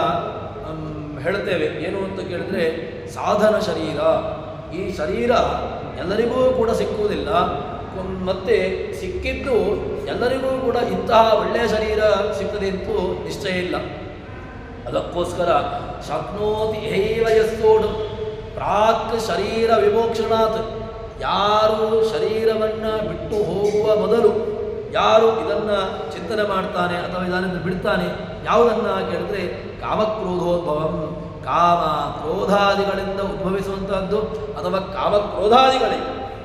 ಹೇಳ್ತೇವೆ. ಏನು ಅಂತ ಕೇಳಿದ್ರೆ ಸಾಧನ ಶರೀರ. ಈ ಶರೀರ ಎಲ್ಲರಿಗೂ ಕೂಡ ಸಿಕ್ಕುವುದಿಲ್ಲ, ಮತ್ತೆ ಸಿಕ್ಕಿದ್ದು ಎಲ್ಲರಿಗೂ ಕೂಡ ಇಂತಹ ಒಳ್ಳೆಯ ಶರೀರ ಸಿಗ್ತದೆ ಅಂತೂ ನಿಶ್ಚಯ ಇಲ್ಲ. ಅದಕ್ಕೋಸ್ಕರ ಶಕ್ನೋತಿ ಏವ ಯಸ್ತೋಡು ಪ್ರಾಕ್ ಶರೀರ ವಿಮೋಕ್ಷಣಾತ್. ಯಾರು ಶರೀರವನ್ನು ಬಿಟ್ಟು ಹೋಗುವ ಮೊದಲು ಯಾರು ಇದನ್ನು ಚಿಂತನೆ ಮಾಡ್ತಾನೆ ಅಥವಾ ಇದನ್ನು ಬಿಡ್ತಾನೆ, ಯಾವುದನ್ನು ಕೇಳಿದ್ರೆ ಕಾಮಕ್ರೋಧೋದ್ಭವಂ, ಕಾಮ ಕ್ರೋಧಾದಿಗಳಿಂದ ಉದ್ಭವಿಸುವಂತಹದ್ದು ಅಥವಾ ಕಾಮಕ್ರೋಧಾದಿಗಳೇ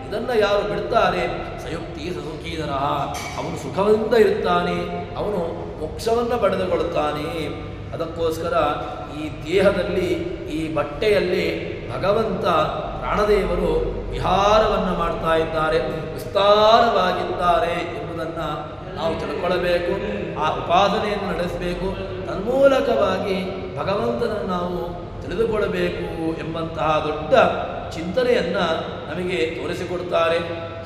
ಇದನ್ನು ಯಾರು ಬಿಡ್ತಾರೆ ಸಯುಕ್ತಿ ಸುಖೀಧರ, ಅವನು ಸುಖದಿಂದ ಇರುತ್ತಾನೆ, ಅವನು ಮೋಕ್ಷವನ್ನು ಪಡೆದುಕೊಳ್ಳುತ್ತಾನೆ. ಅದಕ್ಕೋಸ್ಕರ ಈ ದೇಹದಲ್ಲಿ ಈ ಬಟ್ಟೆಯಲ್ಲಿ ಭಗವಂತ ಪ್ರಾಣದೇವರು ವಿಹಾರವನ್ನು ಮಾಡ್ತಾ ಇದ್ದಾರೆ, ವಿಸ್ತಾರವಾಗಿದ್ದಾರೆ ಎಂಬುದನ್ನು ನಾವು ತಿಳ್ಕೊಳ್ಳಬೇಕು. ಆ ಉಪಾಸನೆಯನ್ನು ನಡೆಸಬೇಕು. ತನ್ಮೂಲಕವಾಗಿ ಭಗವಂತನನ್ನು ನಾವು ತಿಳಿದುಕೊಳ್ಳಬೇಕು ಎಂಬಂತಹ ದೊಡ್ಡ ಚಿಂತನೆಯನ್ನು ನಮಗೆ ತೋರಿಸಿಕೊಡ್ತಾರೆ.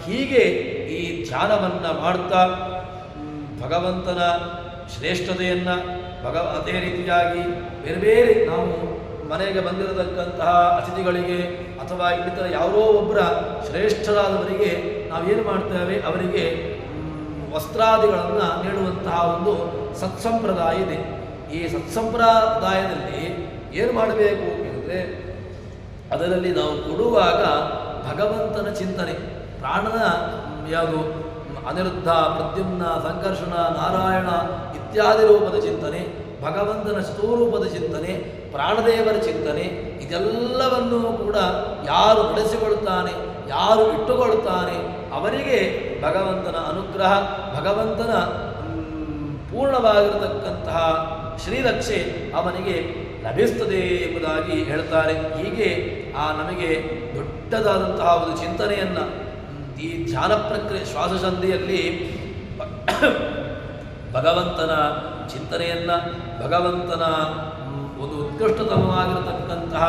ಹೀಗೆ ಈ ಧ್ಯಾನವನ್ನು ಮಾಡ್ತಾ ಭಗವಂತನ ಶ್ರೇಷ್ಠತೆಯನ್ನು ಅದೇ ರೀತಿಯಾಗಿ ಬೇರೆ ಬೇರೆ ನಾವು ಮನೆಗೆ ಬಂದಿರತಕ್ಕಂತಹ ಅತಿಥಿಗಳಿಗೆ ಅಥವಾ ಇನ್ನಿತರ ಯಾವುದೋ ಒಬ್ಬರ ಶ್ರೇಷ್ಠರಾದವರಿಗೆ ನಾವೇನು ಮಾಡ್ತೇವೆ, ಅವರಿಗೆ ವಸ್ತ್ರಾದಿಗಳನ್ನು ನೀಡುವಂತಹ ಒಂದು ಸತ್ಸಂಪ್ರದಾಯ ಇದೆ. ಈ ಸತ್ಸಂಪ್ರದಾಯದಲ್ಲಿ ಏನು ಮಾಡಬೇಕು ಅಂದರೆ ಅದರಲ್ಲಿ ನಾವು ಕೊಡುವಾಗ ಭಗವಂತನ ಚಿಂತನೆ, ಪ್ರಾಣನ ಯಾವುದು ಅನಿರುದ್ಧ, ಪ್ರದ್ಯುಮ್ನ, ಸಂಕರ್ಷಣ, ನಾರಾಯಣ ಇತ್ಯಾದಿ ರೂಪದ ಚಿಂತನೆ, ಭಗವಂತನ ಚತುರೂಪದ ಚಿಂತನೆ, ಪ್ರಾಣದೇವರ ಚಿಂತನೆ, ಇದೆಲ್ಲವನ್ನೂ ಕೂಡ ಯಾರು ನಡೆಸಿಕೊಳ್ತಾನೆ, ಯಾರು ಇಟ್ಟುಕೊಳ್ತಾನೆ ಅವರಿಗೆ ಭಗವಂತನ ಅನುಗ್ರಹ, ಭಗವಂತನ ಪೂರ್ಣವಾಗಿರತಕ್ಕಂತಹ ಶ್ರೀರಕ್ಷೆ ಅವನಿಗೆ ಲಭಿಸ್ತದೆ ಎಂಬುದಾಗಿ ಹೇಳ್ತಾರೆ. ಹೀಗೆ ನಮಗೆ ದೊಡ್ಡದಾದಂತಹ ಒಂದು ಚಿಂತನೆಯನ್ನು ಈ ಧ್ಯಾನ ಪ್ರಕ್ರಿಯೆ ಶ್ವಾಸಸಂಧಿಯಲ್ಲಿ ಭಗವಂತನ ಚಿಂತನೆಯನ್ನು, ಭಗವಂತನ ಒಂದು ಉತ್ಕೃಷ್ಟತಮವಾಗಿರತಕ್ಕಂತಹ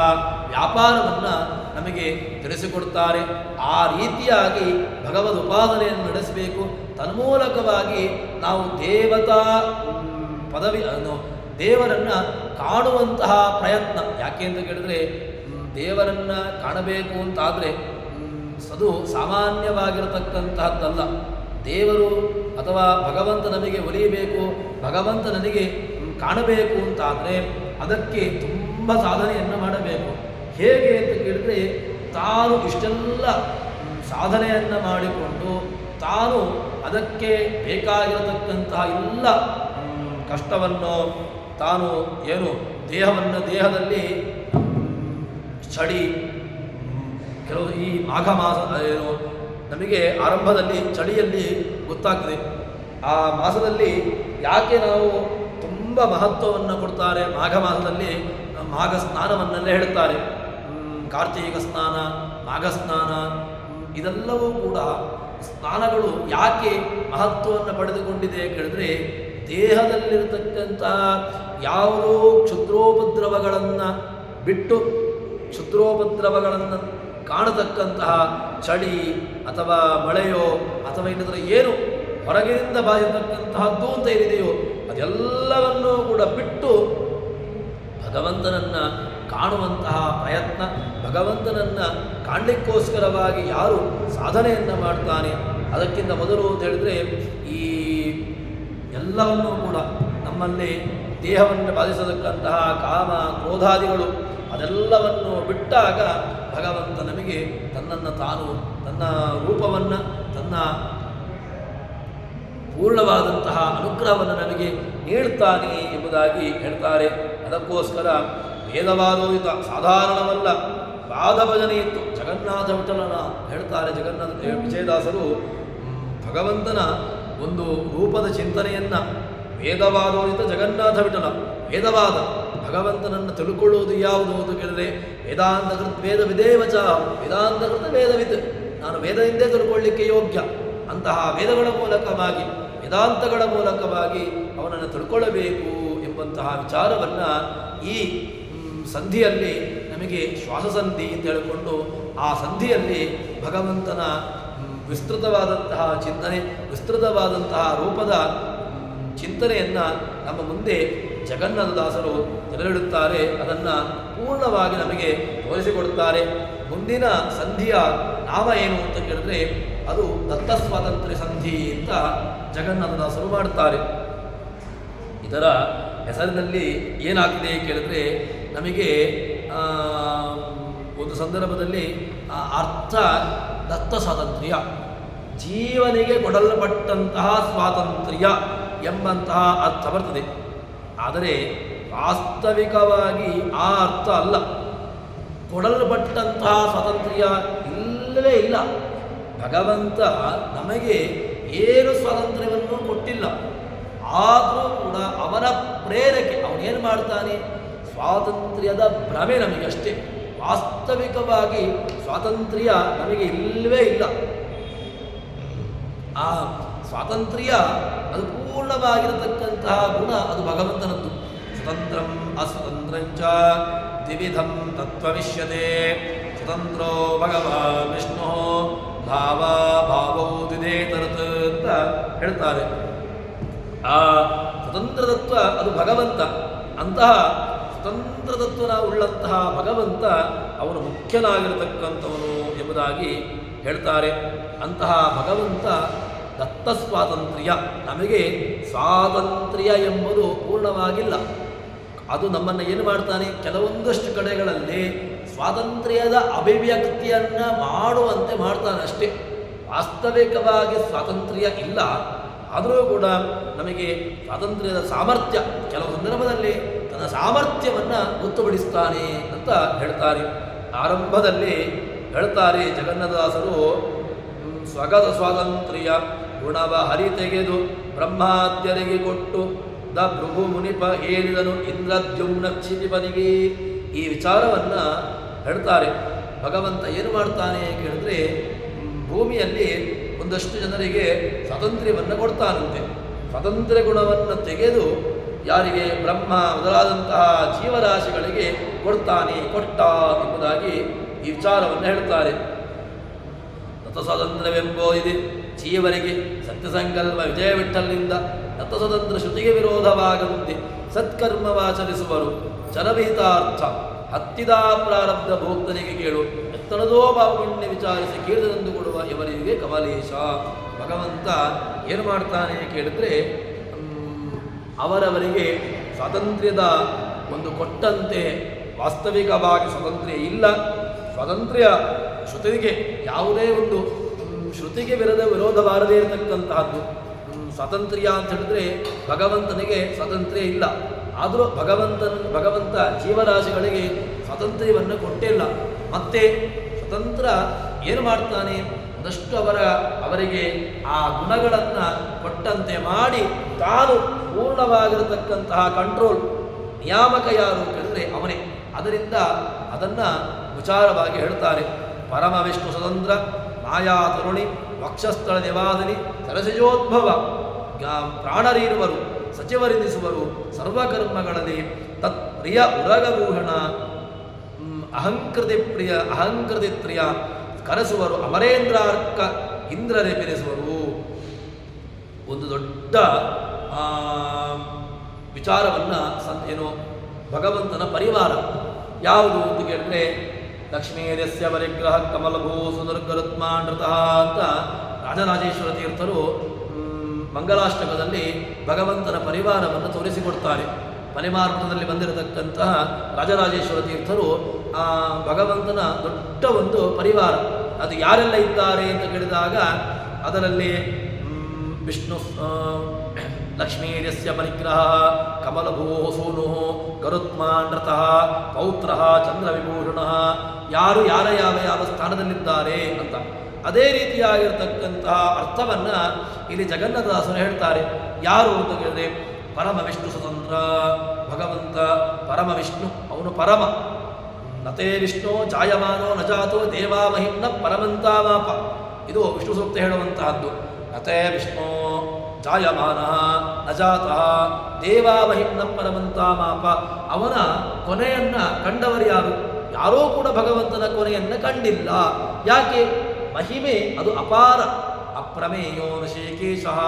ವ್ಯಾಪಾರವನ್ನು ನಮಗೆ ತಿಳಿಸಿಕೊಡ್ತಾರೆ. ಆ ರೀತಿಯಾಗಿ ಭಗವದ್ ಉಪಾಸನೆಯನ್ನು ನಡೆಸಬೇಕು. ತನ್ಮೂಲಕವಾಗಿ ನಾವು ದೇವತಾ ಪದವಿ ದೇವರನ್ನು ಕಾಣುವಂತಹ ಪ್ರಯತ್ನ. ಯಾಕೆ ಅಂತ ಕೇಳಿದ್ರೆ ದೇವರನ್ನು ಕಾಣಬೇಕು ಅಂತಾದರೆ ಅದು ಸಾಮಾನ್ಯವಾಗಿರತಕ್ಕಂತಹದ್ದಲ್ಲ. ದೇವರು ಅಥವಾ ಭಗವಂತ ನಮಗೆ ಒಲಿಯಬೇಕು, ಭಗವಂತ ನನಗೆ ಕಾಣಬೇಕು ಅಂತಾದರೆ ಅದಕ್ಕೆ ತುಂಬ ಸಾಧನೆಯನ್ನು ಮಾಡಬೇಕು. ಹೇಗೆ ಅಂತ ಕೇಳಿದರೆ ತಾನು ಇಷ್ಟೆಲ್ಲ ಸಾಧನೆಯನ್ನು ಮಾಡಿಕೊಂಡು ತಾನು ಅದಕ್ಕೆ ಬೇಕಾಗಿರತಕ್ಕಂತಹ ಎಲ್ಲ ಕಷ್ಟವನ್ನು ತಾನು ದೇಹದಲ್ಲಿ ಚಳಿ, ಕೆಲವು ಈ ಮಾಘ ಮಾಸ ನಮಗೆ ಆರಂಭದಲ್ಲಿ ಚಳಿಯಲ್ಲಿ ಗೊತ್ತಾಗ್ತದೆ. ಆ ಮಾಸದಲ್ಲಿ ಯಾಕೆ ನಾವು ತುಂಬ ಮಹತ್ವವನ್ನು ಕೊಡ್ತಾರೆ, ಮಾಘ ಮಾಸದಲ್ಲಿ ಮಾಘ ಸ್ನಾನವನ್ನೆಲ್ಲ ಹೇಳ್ತಾರೆ. ಕಾರ್ತೀಕ ಸ್ನಾನ, ಮಾಘ ಸ್ನಾನ, ಇದೆಲ್ಲವೂ ಕೂಡ ಸ್ನಾನಗಳು ಯಾಕೆ ಮಹತ್ವವನ್ನು ಪಡೆದುಕೊಂಡಿದೆ ಕೇಳಿದ್ರೆ, ದೇಹದಲ್ಲಿರತಕ್ಕಂತಹ ಯಾವುದೋ ಕ್ಷುದ್ರೋಪದ್ರವಗಳನ್ನು ಬಿಟ್ಟು, ಕ್ಷುದ್ರೋಪದ್ರವಗಳನ್ನು ಕಾಣತಕ್ಕಂತಹ ಚಳಿ ಅಥವಾ ಮಳೆಯೋ ಅಥವಾ ಇಲ್ಲದ್ರೆ ಏನು ಹೊರಗಿನಿಂದ ಬಾಯಿರತಕ್ಕಂತಹದ್ದು ಅಂತ ಏನಿದೆಯೋ ಅದೆಲ್ಲವನ್ನೂ ಕೂಡ ಬಿಟ್ಟು ಭಗವಂತನನ್ನು ಕಾಣುವಂತಹ ಪ್ರಯತ್ನ, ಭಗವಂತನನ್ನು ಕಾಣಲಿಕ್ಕೋಸ್ಕರವಾಗಿ ಯಾರು ಸಾಧನೆಯನ್ನು ಮಾಡ್ತಾನೆ, ಅದಕ್ಕಿಂತ ಮೊದಲು ಅಂತ ಹೇಳಿದ್ರೆ ಈ ಎಲ್ಲವನ್ನೂ ಕೂಡ ನಮ್ಮಲ್ಲಿ ದೇಹವನ್ನು ಬಾಧಿಸತಕ್ಕಂತಹ ಕಾಮ ಕ್ರೋಧಾದಿಗಳು ಅದೆಲ್ಲವನ್ನು ಬಿಟ್ಟಾಗ ಭಗವಂತ ನಮಗೆ ತನ್ನನ್ನು ತಾನು, ತನ್ನ ರೂಪವನ್ನು, ತನ್ನ ಪೂರ್ಣವಾದಂತಹ ಅನುಗ್ರಹವನ್ನು ನಮಗೆ ನೀಡ್ತಾನೆ ಎಂಬುದಾಗಿ ಹೇಳ್ತಾರೆ. ಅದಕ್ಕೋಸ್ಕರ ವೇದವಾದೋಹಿತ ಸಾಧಾರಣವಲ್ಲ, ಪಾದಭಜನೆ ಇತ್ತು. ಜಗನ್ನಾಥ ವಿಠಲನ ಹೇಳ್ತಾರೆ, ಜಗನ್ನಾಥ ವಿಜಯದಾಸರು ಭಗವಂತನ ಒಂದು ರೂಪದ ಚಿಂತನೆಯನ್ನು, ವೇದವಾದೋಹಿತ ಜಗನ್ನಾಥ ವಿಠಲ, ವೇದವಾದ ಭಗವಂತನನ್ನು ತಿಳ್ಕೊಳ್ಳುವುದು ಯಾವುದು ಅಂತ ಕೇಳಿದ್ರೆ ವೇದಾಂತಕೃತ್ ವೇದ ವಿದೇವಚ, ವೇದಾಂತಕೃತ ವೇದವಿದ್, ನಾನು ವೇದದಿಂದೇ ತಿಳ್ಕೊಳ್ಳಿಕ್ಕೆ ಯೋಗ್ಯ ಅಂತಹ ವೇದಗಳ ಮೂಲಕವಾಗಿ, ವೇದಾಂತಗಳ ಮೂಲಕವಾಗಿ ಅವನನ್ನು ತಿಳ್ಕೊಳ್ಳಬೇಕು ಎಂಬಂತಹ ವಿಚಾರವನ್ನು ಈ ಸಂಧಿಯಲ್ಲಿ ನಮಗೆ ಶ್ವಾಸ ಸಂಧಿ ಅಂತ ಹೇಳಿಕೊಂಡು ಆ ಸಂಧಿಯಲ್ಲಿ ಭಗವಂತನ ವಿಸ್ತೃತವಾದಂತಹ ಚಿಂತನೆ, ವಿಸ್ತೃತವಾದಂತಹ ರೂಪದ ಚಿಂತನೆಯನ್ನು ನಮ್ಮ ಮುಂದೆ ಜಗನ್ನಾಥದಾಸರು ತೆರೆದಿಡುತ್ತಾರೆ. ಅದನ್ನು ಪೂರ್ಣವಾಗಿ ನಮಗೆ ತೋರಿಸಿಕೊಡುತ್ತಾರೆ. ಮುಂದಿನ ಸಂಧಿಯ ನಾಮ ಏನು ಅಂತ ಕೇಳಿದ್ರೆ ಅದು ದತ್ತ ಸ್ವಾತಂತ್ರ್ಯ ಸಂಧಿ ಅಂತ ಜಗನ್ನಾಥದಾಸರು ಮಾಡುತ್ತಾರೆ. ಇದರ ಹೆಸರಿನಲ್ಲಿ ಏನಾಗ್ತಿದೆ ಕೇಳಿದ್ರೆ ನಮಗೆ ಒಂದು ಸಂದರ್ಭದಲ್ಲಿ ಅರ್ಥ ದತ್ತ ಸ್ವಾತಂತ್ರ್ಯ, ಜೀವನಿಗೆ ಕೊಡಲ್ಪಟ್ಟಂತಹ ಸ್ವಾತಂತ್ರ್ಯ ಎಂಬಂತಹ ಅರ್ಥ ಬರ್ತದೆ. ಆದರೆ ವಾಸ್ತವಿಕವಾಗಿ ಆ ಅರ್ಥ ಅಲ್ಲ. ಕೊಡಲ್ಪಟ್ಟಂತಹ ಸ್ವಾತಂತ್ರ್ಯ ಇಲ್ಲವೇ ಇಲ್ಲ. ಭಗವಂತ ನಮಗೆ ಏನು ಸ್ವಾತಂತ್ರ್ಯವನ್ನು ಕೊಟ್ಟಿಲ್ಲ. ಆದರೂ ಕೂಡ ಅವನ ಪ್ರೇರಕೆ ಅವನೇನು ಮಾಡ್ತಾನೆ, ಸ್ವಾತಂತ್ರ್ಯದ ಭ್ರಮೆ ನಮಗೆ ಅಷ್ಟೇ. ವಾಸ್ತವಿಕವಾಗಿ ಸ್ವಾತಂತ್ರ್ಯ ನಮಗೆ ಇಲ್ಲವೇ ಇಲ್ಲ. ಆ ಸ್ವಾತಂತ್ರ್ಯ ಅದು ಪೂರ್ಣವಾಗಿರತಕ್ಕಂತಹ ಗುಣ ಅದು ಭಗವಂತನದ್ದು. ಸ್ವತಂತ್ರಂ ಅಸ್ವತಂತ್ರಂಚ ದ್ವಿವಿಧಂ ತತ್ವವಿಷ್ಯತೆ, ಸ್ವತಂತ್ರೋ ಭಗವಾನ್ ವಿಷ್ಣು ಭಾವ ಭಾವೋ ದ್ವಿಧೇತರತ್ ಅಂತ ಹೇಳ್ತಾರೆ. ಆ ಸ್ವತಂತ್ರ ತತ್ವ ಅದು ಭಗವಂತ. ಅಂತಹ ಸ್ವತಂತ್ರ ತತ್ವನ ಉಳ್ಳಂತಹ ಭಗವಂತ ಅವನು ಮುಖ್ಯನಾಗಿರತಕ್ಕಂಥವನು ಎಂಬುದಾಗಿ ಹೇಳ್ತಾರೆ. ಅಂತಹ ಭಗವಂತ ದತ್ತ ಸ್ವಾತಂತ್ರ್ಯ, ನಮಗೆ ಸ್ವಾತಂತ್ರ್ಯ ಎಂಬುದು ಪೂರ್ಣವಾಗಿಲ್ಲ. ಅದು ನಮ್ಮನ್ನು ಏನು ಮಾಡ್ತಾನೆ, ಕೆಲವೊಂದಷ್ಟು ಕಡೆಗಳಲ್ಲಿ ಸ್ವಾತಂತ್ರ್ಯದ ಅಭಿವ್ಯಕ್ತಿಯನ್ನು ಮಾಡುವಂತೆ ಮಾಡ್ತಾನೆ ಅಷ್ಟೇ. ವಾಸ್ತವಿಕವಾಗಿ ಸ್ವಾತಂತ್ರ್ಯ ಇಲ್ಲ. ಆದರೂ ಕೂಡ ನಮಗೆ ಸ್ವಾತಂತ್ರ್ಯದ ಸಾಮರ್ಥ್ಯ ಕೆಲವು ಸಂದರ್ಭದಲ್ಲಿ ತನ್ನ ಸಾಮರ್ಥ್ಯವನ್ನು ಗೊತ್ತುಪಡಿಸ್ತಾನೆ ಅಂತ ಹೇಳ್ತಾರೆ. ಆರಂಭದಲ್ಲಿ ಹೇಳ್ತಾರೆ ಜಗನ್ನಾಥದಾಸರು, ಸ್ವಗತ ಸ್ವಾತಂತ್ರ್ಯ ಗುಣವ ಹರಿ ತೆಗೆದು ಬ್ರಹ್ಮಾದ್ಯರಿಗೆ ಕೊಟ್ಟು ದ ಭೃಗು ಮುನಿಪ ಹೇಳಿದನು ಇಂದ್ರದ್ಯುಮ್ನ ಕ್ಷಿತಿಪನಿಗೆ. ಈ ವಿಚಾರವನ್ನು ಹೇಳ್ತಾರೆ. ಭಗವಂತ ಏನು ಮಾಡ್ತಾನೆ ಕೇಳಿದ್ರೆ, ಭೂಮಿಯಲ್ಲಿ ಒಂದಷ್ಟು ಜನರಿಗೆ ಸ್ವಾತಂತ್ರ್ಯವನ್ನು ಕೊಡ್ತಾನಂತೆ. ಸ್ವಾತಂತ್ರ್ಯ ಗುಣವನ್ನು ತೆಗೆದು ಯಾರಿಗೆ, ಬ್ರಹ್ಮ ಮೊದಲಾದಂತಹ ಜೀವರಾಶಿಗಳಿಗೆ ಕೊಡ್ತಾನೆ, ಕೊಟ್ಟ ಎಂಬುದಾಗಿ ಈ ವಿಚಾರವನ್ನು ಹೇಳ್ತಾರೆ. ದತ್ತ ಸ್ವಾತಂತ್ರ್ಯವೆಂಬೋ ಇದೆ ಜೀವರಿಗೆ ಸತ್ಯಸಂಕಲ್ಪ ವಿಜಯ ವಿಠ್ಠಲಿನಿಂದ ದತ್ತ ಸ್ವತಂತ್ರ ಶ್ರುತಿಗೆ ವಿರೋಧವಾಗದಂತೆ ಸತ್ಕರ್ಮವಾಚರಿಸುವರು ಜನವಿಹಿತಾರ್ಥ ಹತ್ತಿದ ಪ್ರಾರಬ್ಧ ಭೋಕ್ತನಿಗೆ ಕೇಳು ಎತ್ತಣದೋ ಬಾಪುಣ್ಯ ವಿಚಾರಿಸಿ ಕೀರ್ತಿದಂದು ಕೊಡುವ ಇವರಿಗೆ ಕಮಲೇಶ. ಭಗವಂತ ಏನು ಮಾಡ್ತಾನೆ ಕೇಳಿದ್ರೆ, ಅವರವರಿಗೆ ಸ್ವಾತಂತ್ರ್ಯದ ಒಂದು ಕೊಟ್ಟಂತೆ ವಾಸ್ತವಿಕವಾಗಿ ಸ್ವಾತಂತ್ರ್ಯ ಇಲ್ಲ. ಸ್ವಾತಂತ್ರ್ಯ ಶ್ರುತಿಗೆ ಯಾವುದೇ ಒಂದು ಶ್ರುತಿಗೆ ವಿರೋಧ ಬಾರದೇ ಇರತಕ್ಕಂತಹದ್ದು. ಸ್ವಾತಂತ್ರ್ಯ ಅಂತ ಹೇಳಿದ್ರೆ ಭಗವಂತನಿಗೆ ಸ್ವಾತಂತ್ರ್ಯ ಇಲ್ಲ. ಆದರೂ ಭಗವಂತ ಜೀವರಾಶಿಗಳಿಗೆ ಸ್ವಾತಂತ್ರ್ಯವನ್ನು ಕೊಟ್ಟಿಲ್ಲ. ಮತ್ತೆ ಸ್ವತಂತ್ರ ಏನು ಮಾಡ್ತಾನೆ, ಒಂದಷ್ಟು ಅವರಿಗೆ ಆ ಗುಣಗಳನ್ನು ಕೊಟ್ಟಂತೆ ಮಾಡಿ ತಾನು ಪೂರ್ಣವಾಗಿರತಕ್ಕಂತಹ ಕಂಟ್ರೋಲ್ ನಿಯಾಮಕ ಯಾರು ಕೇಳಿದ್ರೆ ಅವನೇ. ಅದರಿಂದ ಅದನ್ನು ವಿಚಾರವಾಗಿ ಹೇಳ್ತಾರೆ. ಪರಮ ವಿಷ್ಣು ಸ್ವತಂತ್ರ ಮಾಯಾ ತರುಣಿ ವಕ್ಷಸ್ಥಳ ನಿವಾದಿನಿ ಸರಸಿಜೋದ್ಭವ ಪ್ರಾಣರೀರುವರು ಸಚಿವರೆನಿಸುವರು ಸರ್ವಕರ್ಮಗಳಲ್ಲಿ ತತ್ಪ್ರಿಯ ಉರಗಭೂಷಣ ಅಹಂಕೃತಿ ಪ್ರಿಯ ಕರೆಸುವರು ಅಮರೇಂದ್ರಾರ್ಕ ಇಂದ್ರರೆಬೆರೆಸುವರು. ಒಂದು ದೊಡ್ಡ ವಿಚಾರವನ್ನು ಏನು ಭಗವಂತನ ಪರಿವಾರ ಯಾವುದು ಅಂತ ಕೇಳಿದ್ರೆ ಲಕ್ಷ್ಮೀರ್ಯಸ್ಯ ಪರಿಗ್ರಹ ಕಮಲಭೂ ಸುದುರ್ಗರುತ್ಮಾಂಡ್ರತಃ ಅಂತ ರಾಜರಾಜೇಶ್ವರ ತೀರ್ಥರು ಮಂಗಲಾಷ್ಟಕದಲ್ಲಿ ಭಗವಂತನ ಪರಿವಾರವನ್ನು ತೋರಿಸಿಕೊಡ್ತಾರೆ. ಪರಿಮಾರ್ಪಣದಲ್ಲಿ ಬಂದಿರತಕ್ಕಂತಹ ರಾಜರಾಜೇಶ್ವರ ತೀರ್ಥರು ಆ ಭಗವಂತನ ದೊಡ್ಡ ಒಂದು ಪರಿವಾರ ಅದು ಯಾರೆಲ್ಲ ಇದ್ದಾರೆ ಅಂತ ಕೇಳಿದಾಗ ಅದರಲ್ಲಿ ವಿಷ್ಣು ಲಕ್ಷ್ಮೀರ್ಯಸ್ಯ ಪರಿಗ್ರಹ ಕಮಲಭೂ ಸೂನು ಗರುತ್ಮಾಂಡ್ರತಃ ಪೌತ್ರ ಚಂದ್ರವಿಭೂಷಣ ಯಾರು ಯಾವ ಸ್ಥಾನದಲ್ಲಿದ್ದಾರೆ ಅಂತ ಅದೇ ರೀತಿಯಾಗಿರ್ತಕ್ಕಂತಹ ಅರ್ಥವನ್ನು ಇಲ್ಲಿ ಜಗನ್ನಾಥದಾಸರು ಹೇಳ್ತಾರೆ. ಯಾರು ಅಂತ ಕೇಳಿದ್ರೆ ಪರಮ ವಿಷ್ಣು ಸ್ವತಂತ್ರ ಭಗವಂತ ಪರಮ ವಿಷ್ಣು, ಅವನು ಪರಮ. ನತೇ ವಿಷ್ಣು ಜಾಯಮಾನೋ ನಜಾತೋ ದೇವಾ ಮಹಿಮ್ನ ಪರಮಂತಾಮಾಪ, ಇದು ವಿಷ್ಣು ಸೂಕ್ತ ಹೇಳುವಂತಹದ್ದು. ನತೇ ವಿಷ್ಣು ಜಾಯಮಾನ ನಜಾತಃ ದೇವಾ ಮಹಿಮ್ನ ಪರಮಂತಾಮಾಪ, ಅವನ ಕೊನೆಯನ್ನ ಕಂಡವರು ಯಾರು? ಯಾರೂ ಕೂಡ ಭಗವಂತನ ಕೊನೆಯನ್ನು ಕಂಡಿಲ್ಲ. ಯಾಕೆ? ಮಹಿಮೆ ಅದು ಅಪಾರ, ಅಪ್ರಮೇಯೋ ಋಷಿಕೇಶಃ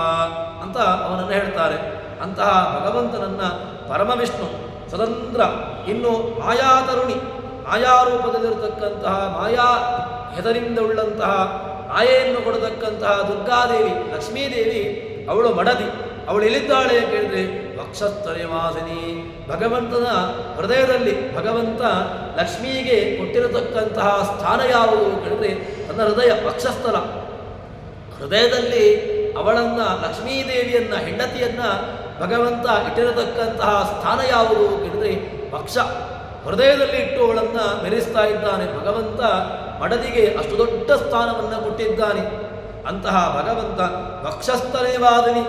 ಅಂತ ಅವನನ್ನು ಹೇಳ್ತಾರೆ. ಅಂತಹ ಭಗವಂತನನ್ನ ಪರಮವಿಷ್ಣು ಸ್ವತಂತ್ರ, ಇನ್ನು ಮಾಯಾತರುಣಿ ಮಾಯಾರೂಪದಲ್ಲಿರತಕ್ಕಂತಹ ಮಾಯಾ ಹೆದರಿಂದ ಉಳ್ಳಂತಹ ಮಾಯೆಯನ್ನು ಕೊಡತಕ್ಕಂತಹ ದುರ್ಗಾದೇವಿ ಲಕ್ಷ್ಮೀದೇವಿ ಅವಳು ಮಡದಿ. ಅವಳು ಎಲ್ಲಿದ್ದಾಳೆ ಕೇಳಿದ್ರೆ ವಕ್ಷಸ್ಥಳವಾಸಿನಿ, ಭಗವಂತನ ಹೃದಯದಲ್ಲಿ ಭಗವಂತ ಲಕ್ಷ್ಮಿಗೆ ಕೊಟ್ಟಿರತಕ್ಕಂತಹ ಸ್ಥಾನ ಯಾವುದು ಕೇಳಿದ್ರೆ ತನ್ನ ಹೃದಯ ವಕ್ಷಸ್ಥಲ. ಹೃದಯದಲ್ಲಿ ಅವಳನ್ನು ಲಕ್ಷ್ಮೀದೇವಿಯನ್ನ ಹೆಂಡತಿಯನ್ನ ಭಗವಂತ ಇಟ್ಟಿರತಕ್ಕಂತಹ ಸ್ಥಾನ ಯಾವುದು ಕೇಳಿದ್ರೆ ವಕ್ಷ. ಹೃದಯದಲ್ಲಿ ಇಟ್ಟು ಅವಳನ್ನು ಮೆರೆಸ್ತಾ ಇದ್ದಾನೆ ಭಗವಂತ. ಮಡದಿಗೆ ಅಷ್ಟು ದೊಡ್ಡ ಸ್ಥಾನವನ್ನು ಕೊಟ್ಟಿದ್ದಾನೆ. ಅಂತಹ ಭಗವಂತ ವಕ್ಷಸ್ಥಳವಾದಿನಿ,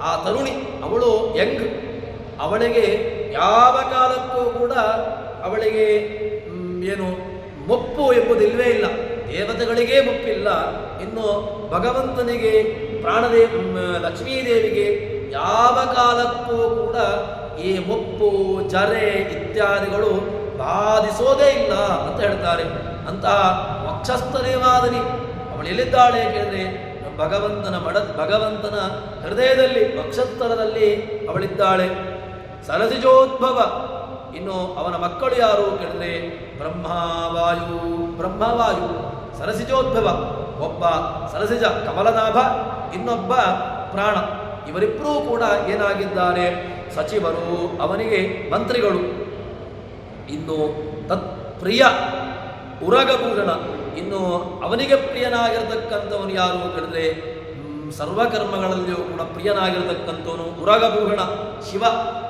ಆ ತರುಣಿ ಅವಳು ಯಂಗ್, ಅವಳಿಗೆ ಯಾವ ಕಾಲಕ್ಕೂ ಕೂಡ ಅವಳಿಗೆ ಏನು ಮುಪ್ಪು ಎಂಬುದಿಲ್ವೇ ಇಲ್ಲ. ದೇವತೆಗಳಿಗೆ ಮುಪ್ಪಿಲ್ಲ, ಇನ್ನು ಭಗವಂತನಿಗೆ ಲಕ್ಷ್ಮೀದೇವಿಗೆ ಯಾವ ಕಾಲಕ್ಕೂ ಕೂಡ ಈ ಮುಪ್ಪು ಜರೆ ಇತ್ಯಾದಿಗಳು ಬಾಧಿಸೋದೇ ಇಲ್ಲ ಅಂತ ಹೇಳ್ತಾರೆ. ಅಂತಹ ವಕ್ಷಸ್ಥಳವಾದಿನಿ ಅವಳು ಎಲ್ಲಿದ್ದಾಳೆ ಕೇಳಿದ್ರೆ ಭಗವಂತನ ಹೃದಯದಲ್ಲಿ ವಕ್ಷಸ್ಥಳದಲ್ಲಿ ಅವಳಿದ್ದಾಳೆ. ಸರಸಿಜೋದ್ಭವ, ಇನ್ನು ಅವನ ಮಕ್ಕಳು ಯಾರು ಕೇಳಿದ್ರೆ ಬ್ರಹ್ಮವಾಯು ಸರಸಿಜೋದ್ಭವ. ಒಬ್ಬ ಸರಸಿಜ ಕಮಲನಾಭ, ಇನ್ನೊಬ್ಬ ಪ್ರಾಣ. ಇವರಿಬ್ಬರೂ ಕೂಡ ಏನಾಗಿದ್ದಾರೆ? ಸಚಿವರು, ಅವನಿಗೆ ಮಂತ್ರಿಗಳು. ಇನ್ನು ತತ್ಪ್ರಿಯ ಉರಗಭೂಷಣ, ಇನ್ನು ಅವನಿಗೆ ಪ್ರಿಯನಾಗಿರತಕ್ಕಂಥವನು ಯಾರು ಕೇಳಿದ್ರೆ ಸರ್ವಕರ್ಮಗಳಲ್ಲಿಯೂ ಕೂಡ ಪ್ರಿಯನಾಗಿರತಕ್ಕಂಥವನು ಉರಗಭೂಷಣ ಶಿವ.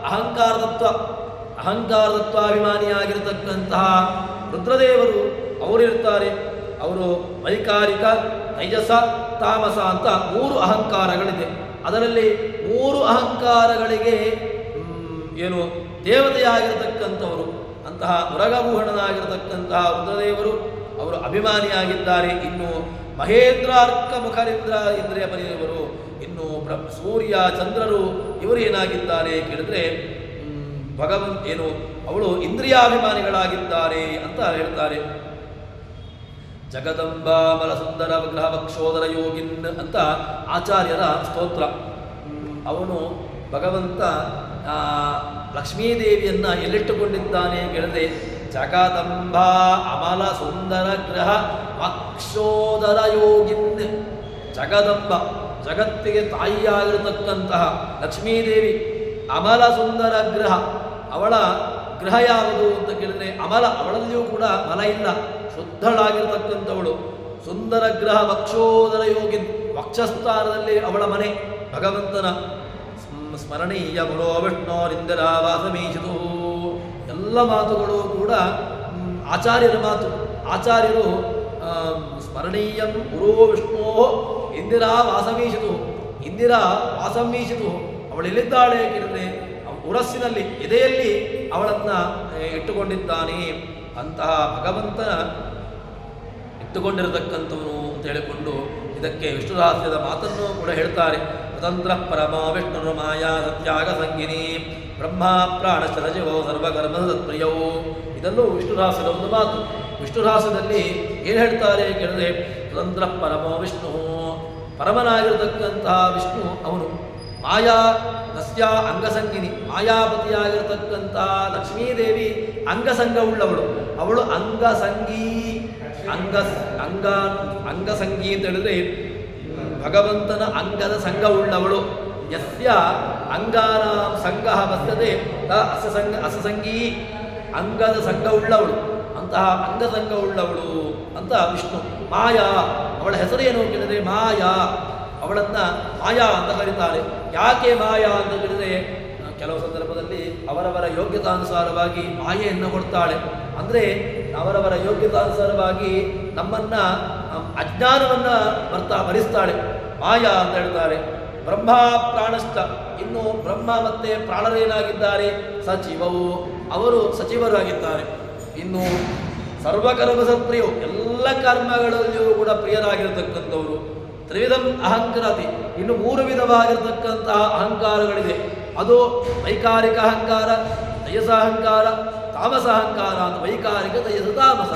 ಅಹಂಕಾರದತ್ವಾಭಿಮಾನಿಯಾಗಿರತಕ್ಕಂತಹ ರುದ್ರದೇವರು ಅವರಿರ್ತಾರೆ. ಅವರು ವೈಕಾರಿಕ, ತೈಜಸ, ತಾಮಸ ಅಂತ 3 ಅಹಂಕಾರಗಳಿದೆ. ಅದರಲ್ಲಿ 3 ಅಹಂಕಾರಗಳಿಗೆ ಏನು ದೇವತೆಯಾಗಿರತಕ್ಕಂಥವರು ಅಂತಹ ಉರಗಭೂಷಣನಾಗಿರತಕ್ಕಂತಹ ರುದ್ರದೇವರು ಅವರು ಅಭಿಮಾನಿಯಾಗಿದ್ದಾರೆ. ಇನ್ನು ಮಹೇಂದ್ರಾರ್ಕ ಮುಖರೇಂದ್ರ ಇಂದ್ರಿಯ ಪರಿದೇವರು, ಇನ್ನು ಸೂರ್ಯ ಚಂದ್ರರು ಇವರು ಏನಾಗಿದ್ದಾರೆ ಕೇಳಿದ್ರೆ ಏನು ಅವಳು ಇಂದ್ರಿಯಾಭಿಮಾನಿಗಳಾಗಿದ್ದಾರೆ ಅಂತ ಹೇಳ್ತಾರೆ. ಜಗದಂಬಾ ಮಲಸುಂದರ ವಿಗ್ರಹ ವಕ್ಷೋದರ ಯೋಗಿನ್ ಅಂತ ಆಚಾರ್ಯರ ಸ್ತೋತ್ರ. ಅವನು ಭಗವಂತ ಲಕ್ಷ್ಮೀದೇವಿಯನ್ನ ಎಲ್ಲಿಟ್ಟುಕೊಂಡಿದ್ದಾನೆ ಕೇಳಿದ್ರೆ ಜಗದಂಬಾ ಅಮಲ ಸುಂದರ ಗ್ರಹ ವಕ್ಷೋದರ ಯೋಗಿನ್. ಜಗದಂಬ ಜಗತ್ತಿಗೆ ತಾಯಿಯಾಗಿರತಕ್ಕಂತಹ ಲಕ್ಷ್ಮೀದೇವಿ ಅಮಲ ಸುಂದರ ಗ್ರಹ, ಅವಳ ಗೃಹ ಯಾವುದು ಅಂತ ಕೇಳಿದ್ರೆ ಅಮಲ, ಅವಳಲ್ಲಿಯೂ ಕೂಡ ಮಲ ಇಲ್ಲ, ಶುದ್ಧಳಾಗಿರ್ತಕ್ಕಂಥವಳು. ಸುಂದರ ಗ್ರಹ ವಕ್ಷೋದರ ಯೋಗಿನ್, ವಕ್ಷಸ್ಥಾನದಲ್ಲಿ ಅವಳ ಮನೆ ಭಗವಂತನ. ಸ್ಮರಣೀಯ ಗುರೋ ವಿಷ್ಣೋರಿಂದರ ವಾಸಮೀಶಿತು. ಎಲ್ಲ ಮಾತುಗಳು ಕೂಡ ಆಚಾರ್ಯರ ಮಾತು. ಆಚಾರ್ಯರು ಸ್ಮರಣೀಯಂ ಗುರೋ ವಿಷ್ಣೋ ಇಂದಿರಾ ವಾಸಮೀಶಿತು, ಇಂದಿರಾ ವಾಸಮೀಶಿತು. ಅವಳೆಲ್ಲಿದ್ದಾಳೆ ಕೇಳಿದ್ರೆ ಉರಸ್ಸಿನಲ್ಲಿ ಎದೆಯಲ್ಲಿ ಅವಳನ್ನು ಇಟ್ಟುಕೊಂಡಿದ್ದಾನೆ. ಅಂತಹ ಭಗವಂತನ ಇಟ್ಟುಕೊಂಡಿರತಕ್ಕಂಥವನು ಅಂತ ಹೇಳಿಕೊಂಡು ಇದಕ್ಕೆ ವಿಷ್ಣು ರಹಸ್ಯದ ಮಾತನ್ನು ಕೂಡ ಹೇಳ್ತಾರೆ. ಸ್ವತಂತ್ರ ಪರಮ ವಿಷ್ಣು ಮಾಯಾ ಸತ್ಯಾಗ ಸಂಗಿನಿ ಬ್ರಹ್ಮ ಪ್ರಾಣಶ್ಚ ರಜವೋ ಸರ್ವಕರ್ಮ ಸತ್ಪ್ರಿಯವೋ. ಇದಲ್ಲೂ ವಿಷ್ಣು ರಹಸ್ಯದ ಒಂದು ಮಾತು. ವಿಷ್ಣು ರಹಸ್ಯದಲ್ಲಿ ಏನು ಹೇಳ್ತಾರೆ ಕೇಳಿದ್ರೆ, ಸ್ವತಂತ್ರ ಪರಮೋ ವಿಷ್ಣು, ಪರಮನಾಗಿರತಕ್ಕಂತಹ ವಿಷ್ಣು ಅವನು. ಮಾಯಾ ನಸ್ಯ ಅಂಗಸಂಗಿನಿ, ಮಾಯಾಪತಿಯಾಗಿರತಕ್ಕಂತಹ ಲಕ್ಷ್ಮೀದೇವಿ ಅಂಗಸಂಗವುಳ್ಳವಳು. ಅವಳು ಅಂಗಸಂಗಿ. ಅಂಗಸಂಗಿ ಅಂತ ಹೇಳಿದ್ರೆ ಭಗವಂತನ ಅಂಗದ ಸಂಘವುಳ್ಳವಳು. ಯಸ್ಯ ಅಂಗಾನ ಸಂಘ ಬರ್ತದೆ ಅಸಸಂಗಿ, ಅಂಗದ ಸಂಘವುಳ್ಳವಳು, ಅಂತಹ ಅಂಗಸಂಘವುಳ್ಳವಳು ಅಂತ ವಿಷ್ಣು. ಮಾಯಾ, ಅವಳ ಹೆಸರೇನು ಕೇಳಿದ್ರೆ ಮಾಯಾ. ಅವಳನ್ನು ಮಾಯಾ ಅಂತ ಕರೀತಾರೆ. ಯಾಕೆ ಮಾಯಾ ಅಂತ ಹೇಳಿದರೆ, ಕೆಲವು ಸಂದರ್ಭದಲ್ಲಿ ಅವರವರ ಯೋಗ್ಯತಾನುಸಾರವಾಗಿ ಮಾಯೆಯನ್ನು ಕೊಡ್ತಾಳೆ. ಅಂದರೆ ಅವರವರ ಯೋಗ್ಯತಾನುಸಾರವಾಗಿ ನಮ್ಮನ್ನು ಅಜ್ಞಾನವನ್ನು ಭರಿಸ್ತಾಳೆ. ಮಾಯಾ ಅಂತ ಹೇಳ್ತಾರೆ. ಬ್ರಹ್ಮ ಪ್ರಾಣಶ್ಚ, ಇನ್ನು ಬ್ರಹ್ಮ ಮತ್ತು ಪ್ರಾಣರೇನಾಗಿದ್ದಾರೆ ಸಚಿವವು, ಅವರು ಸಚಿವರಾಗಿದ್ದಾರೆ. ಇನ್ನು ಸರ್ವಕರ್ಮ ಸತ್ಪ್ರಿಯವು, ಎಲ್ಲ ಕರ್ಮಗಳಲ್ಲಿಯೂ ಕೂಡ ಪ್ರಿಯರಾಗಿರತಕ್ಕಂಥವರು. ತ್ರಿವಿಧಂ ಅಹಂಕಾರತಿ, ಇನ್ನು 3 ವಿಧವಾಗಿರತಕ್ಕಂತಹ ಅಹಂಕಾರಗಳಿದೆ. ಅದು ವೈಕಾರಿಕ ಅಹಂಕಾರ, ತೈಜಸ ಅಹಂಕಾರ, ತಾಮಸ ಅಹಂಕಾರ ಅಂತ. ವೈಕಾರಿಕ, ತೈಜಸ, ತಾಮಸ,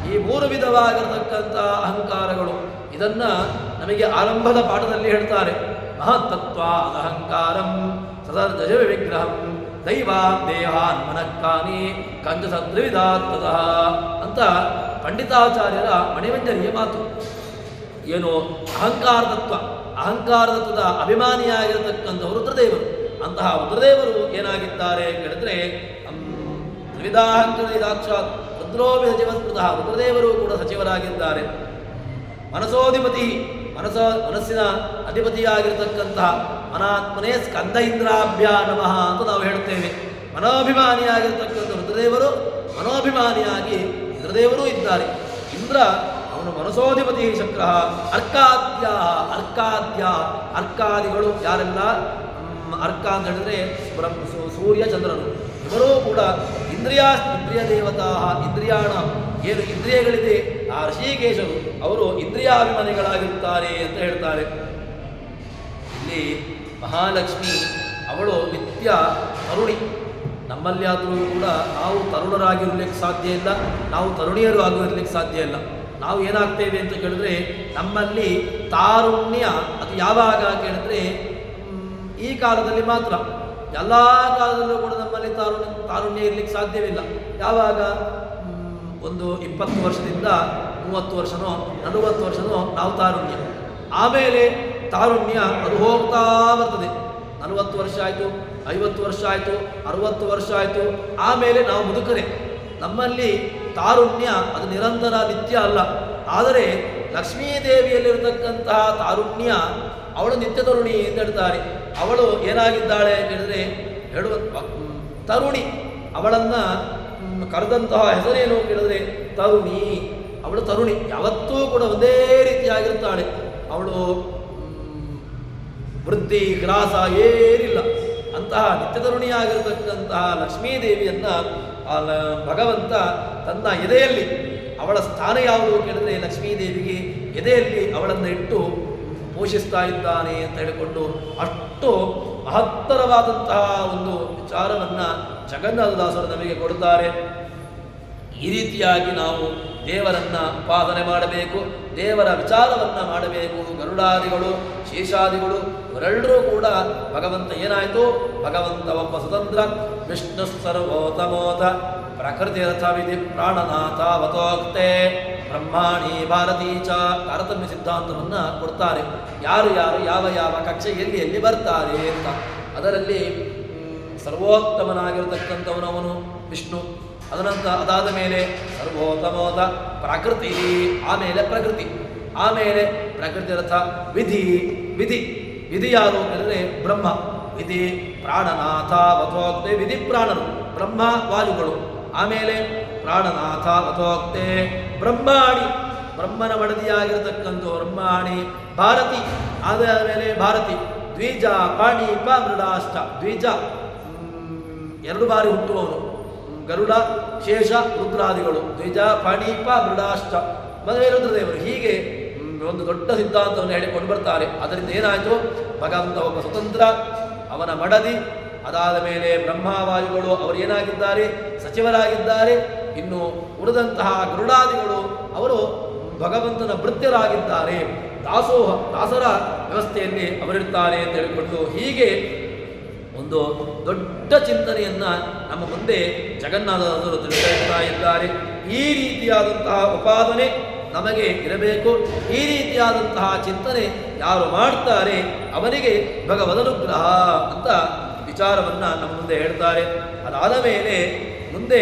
ಈ 3 ವಿಧವಾಗಿರತಕ್ಕಂತಹ ಅಹಂಕಾರಗಳು. ಇದನ್ನು ನಮಗೆ ಆರಂಭದ ಪಾಠದಲ್ಲಿ ಹೇಳ್ತಾರೆ. ಮಹತ್ತತ್ವ ಅಹಂಕಾರಂ ಸದರ್ಜ ವಿಗ್ರಹಂ ದೈವಾನ್ ದೇಹಾನ್ ಮನಕ್ಕಾನಿ ಕಂಜಸದ್ವಿಧಾತ್ಮತಃ ಅಂತ ಪಂಡಿತಾಚಾರ್ಯರ ಮಣಿಮಂಜರಿಯ ಮಾತು. ಏನು ಅಹಂಕಾರತತ್ವ, ಅಹಂಕಾರತತ್ವದ ಅಭಿಮಾನಿಯಾಗಿರತಕ್ಕಂಥವರು ರುದ್ರದೇವರು. ಅಂತಹ ರುದ್ರದೇವರು ಏನಾಗಿದ್ದಾರೆ ಕೇಳಿದ್ರೆ, ತ್ರಿವಿಧಾಹಂಕಾರ ಸಾಕ್ಷಾತ್ ರುದ್ರೋಭಿ ಸಚಿವಸ್ಮೃತಃ, ರುದ್ರದೇವರು ಕೂಡ ಸಚಿವರಾಗಿದ್ದಾರೆ. ಮನಸೋಧಿಪತಿ, ಮನಸ್ಸಿನ ಅಧಿಪತಿಯಾಗಿರ್ತಕ್ಕಂತಹ ಮನಾತ್ಮನೇ ಸ್ಕಂದ ಇಂದ್ರಾಭ್ಯ ನಮಃ ಅಂತ ನಾವು ಹೇಳ್ತೇವೆ. ಮನೋಭಿಮಾನಿಯಾಗಿರ್ತಕ್ಕಂಥ ರುದ್ರದೇವರು, ಮನೋಭಿಮಾನಿಯಾಗಿ ರುದ್ರದೇವರೂ ಇದ್ದಾರೆ. ಇಂದ್ರ ಅವನು ಮನಸೋಧಿಪತಿ ಶಕ್ರ. ಅರ್ಕಾದಿಗಳು ಯಾರೆಲ್ಲ? ಅರ್ಕ ಅಂತ ಹೇಳಿದ್ರೆ ಸೂರ್ಯ ಚಂದ್ರನು, ಇವರೂ ಕೂಡ ಇಂದ್ರಿಯ ದೇವತಾ. ಇಂದ್ರಿಯಾಣ, ಏನು ಇಂದ್ರಿಯಗಳಿದೆ ಆ ಋಷಿಕೇಶರು, ಅವರು ಇಂದ್ರಿಯಾಭಿಮಾನಿಗಳಾಗಿರುತ್ತಾರೆ ಅಂತ ಹೇಳ್ತಾರೆ. ಇಲ್ಲಿ ಮಹಾಲಕ್ಷ್ಮಿ ಅವಳು ನಿತ್ಯ ತರುಣಿ. ನಮ್ಮಲ್ಲಿ ಆದರೂ ಕೂಡ ನಾವು ತರುಣರಾಗಿರಲಿಕ್ಕೆ ಸಾಧ್ಯ ಇಲ್ಲ, ನಾವು ತರುಣಿಯರು ಆಗಿರಲಿಕ್ಕೆ ಸಾಧ್ಯ ಇಲ್ಲ. ನಾವು ಏನಾಗ್ತೇವೆ ಅಂತ ಕೇಳಿದ್ರೆ, ನಮ್ಮಲ್ಲಿ ತಾರುಣ್ಯ ಅದು ಯಾವಾಗ ಕೇಳಿದ್ರೆ ಈ ಕಾಲದಲ್ಲಿ ಮಾತ್ರ. ಎಲ್ಲ ಕಾಲದಲ್ಲೂ ಕೂಡ ನಮ್ಮಲ್ಲಿ ತಾರುಣ್ಯ ಇರಲಿಕ್ಕೆ ಸಾಧ್ಯವಿಲ್ಲ. ಯಾವಾಗ? ಒಂದು 20 ವರ್ಷದಿಂದ 30 ವರ್ಷನೋ 40 ವರ್ಷನೋ ನಾವು ತಾರುಣ್ಯ. ಆಮೇಲೆ ತಾರುಣ್ಯ ಅದು ಹೋಗ್ತಾ ಬರ್ತದೆ. 40 ವರ್ಷ ಆಯಿತು, 50 ವರ್ಷ ಆಯಿತು, 60 ವರ್ಷ ಆಯಿತು, ಆಮೇಲೆ ನಾವು ಮುದುಕರೆ. ನಮ್ಮಲ್ಲಿ ತಾರುಣ್ಯ ಅದು ನಿರಂತರ ನಿತ್ಯ ಅಲ್ಲ. ಆದರೆ ಲಕ್ಷ್ಮೀದೇವಿಯಲ್ಲಿರತಕ್ಕಂತಹ ತಾರುಣ್ಯ ಅವಳು ನಿತ್ಯ ತರುಣಿ ಅಂತ ಹೇಳ್ತಾರೆ. ಅವಳು ಏನಾಗಿದ್ದಾಳೆ ಅಂತ ಹೇಳಿದ್ರೆ ಹೇಳುವ ತರುಣಿ. ಅವಳನ್ನು ಕರೆದಂತಹ ಹೆಸರೇನು ಕೇಳಿದ್ರೆ ತರುಣಿ. ಅವಳು ತರುಣಿ, ಯಾವತ್ತೂ ಕೂಡ ಒಂದೇ ರೀತಿಯಾಗಿರ್ತಾಳೆ. ಅವಳು ವೃದ್ಧಿ ಗ್ರಾಸ ಏನಿಲ್ಲ. ಅಂತಹ ನಿತ್ಯ ತರುಣಿಯಾಗಿರ್ತಕ್ಕಂತಹ ಲಕ್ಷ್ಮೀದೇವಿಯನ್ನು ಭಗವಂತ ತನ್ನ ಎದೆಯಲ್ಲಿ, ಅವಳ ಸ್ಥಾನ ಯಾವುದು ಕೇಳಿದ್ರೆ ಲಕ್ಷ್ಮೀದೇವಿಗೆ ಎದೆಯಲ್ಲಿ ಅವಳನ್ನು ಇಟ್ಟು ಪೋಷಿಸ್ತಾ ಇದ್ದಾನೆ ಅಂತ ಹೇಳಿಕೊಂಡು ಅಷ್ಟು ಮಹತ್ತರವಾದಂತಹ ಒಂದು ವಿಚಾರವನ್ನು ಜಗನ್ನಾಥದಾಸರು ನಮಗೆ ಕೊಡುತ್ತಾರೆ. ಈ ರೀತಿಯಾಗಿ ನಾವು ದೇವರನ್ನು ಉಪಾಸನೆ ಮಾಡಬೇಕು, ದೇವರ ವಿಚಾರವನ್ನು ಮಾಡಬೇಕು. ಗರುಡಾದಿಗಳು, ಶೇಷಾದಿಗಳು ಇವರೆಲ್ಲರೂ ಕೂಡ ಭಗವಂತ ಏನಾಯಿತು? ಭಗವಂತ ಒಬ್ಬ ಸ್ವತಂತ್ರ, ವಿಷ್ಣು ಸರ್ವೋತ್ತಮೋತ ಪ್ರಕೃತಿರಥ ವಿಧಿ ಪ್ರಾಣನಾಥ ವತೋಕ್ತೆ ಬ್ರಹ್ಮಾಣಿ ಭಾರತೀ ಚ. ತಾರತಮ್ಯ ಸಿದ್ಧಾಂತವನ್ನು ಕೊಡ್ತಾರೆ. ಯಾರು ಯಾರು ಯಾವ ಯಾವ ಕಕ್ಷೆ ಎಲ್ಲಿ ಬರ್ತಾರೆ ಅಂತ. ಅದರಲ್ಲಿ ಸರ್ವೋತ್ತಮನಾಗಿರತಕ್ಕಂಥವನವನು ವಿಷ್ಣು. ಅದಾದ ಮೇಲೆ ಸರ್ವೋತ್ತಮೋದ ಪ್ರಕೃತಿ, ಆಮೇಲೆ ಪ್ರಕೃತಿ, ಆಮೇಲೆ ಪ್ರಕೃತಿರಥ ವಿಧಿ ಯಾರು ಅಂದರೆ ಬ್ರಹ್ಮ. ವಿಧಿ ಪ್ರಾಣನಾಥ ವತೋಕ್ತೆ. ವಿಧಿ ಪ್ರಾಣರು, ಬ್ರಹ್ಮ ವಾಯುಗಳು. ಆಮೇಲೆ ಪ್ರಾಣನಾಥ ವತೋಕ್ತೆ ಬ್ರಹ್ಮಾಣಿ, ಬ್ರಹ್ಮನ ಮಡದಿಯಾಗಿರತಕ್ಕಂಥ ಬ್ರಹ್ಮಾಣಿ. ಭಾರತಿ, ಆದ ಮೇಲೆ ಭಾರತಿ. ದ್ವಿಜ ಪಾಣಿ ಪ ಮೃಡಾಷ್ಟ. ದ್ವಿಜ 2 ಬಾರಿ ಹುಟ್ಟುವವನು, ಗರುಡ, ಶೇಷ, ರುದ್ರಾದಿಗಳು, ದ್ವಿಜ, ಫಣೀಪ, ಮೃಡಾಶ್ಚ, ಮದುವೆ ರುದ್ರದೇವರು. ಹೀಗೆ ಒಂದು ದೊಡ್ಡ ಸಿದ್ಧಾಂತವನ್ನು ಹೇಳಿಕೊಂಡು ಬರ್ತಾರೆ. ಅದರಿಂದ ಏನಾಯಿತು, ಭಗವಂತ ಒಬ್ಬ ಸ್ವತಂತ್ರ, ಅವನ ಮಡದಿ. ಅದಾದ ಮೇಲೆ ಬ್ರಹ್ಮವಾಯುಗಳು ಅವರು ಏನಾಗಿದ್ದಾರೆ, ಸಚಿವರಾಗಿದ್ದಾರೆ. ಇನ್ನು ಉಳಿದಂತಹ ಗರುಡಾದಿಗಳು ಅವರು ಭಗವಂತನ ಭೃತ್ಯರಾಗಿದ್ದಾರೆ, ದಾಸರ ವ್ಯವಸ್ಥೆಯಲ್ಲಿ ಅವರಿರ್ತಾರೆ ಅಂತ ಹೇಳಿಕೊಂಡು ಹೀಗೆ ಒಂದು ದೊಡ್ಡ ಚಿಂತನೆಯನ್ನ ನಮ್ಮ ಮುಂದೆ ಜಗನ್ನಾಥರು ತಿಳಿಸ್ತಾ ಇದ್ದಾರೆ. ಈ ರೀತಿಯಾದಂತಹ ಉಪಾದನೆ ನಮಗೆ ಇರಬೇಕು. ಈ ರೀತಿಯಾದಂತಹ ಚಿಂತನೆ ಯಾರು ಮಾಡ್ತಾರೆ ಅವನಿಗೆ ಭಗವದನುಗ್ರಹ ಅಂತ ವಿಚಾರವನ್ನ ನಮ್ಮ ಮುಂದೆ ಹೇಳ್ತಾರೆ. ಅದಾದ ಮೇಲೆ ಮುಂದೆ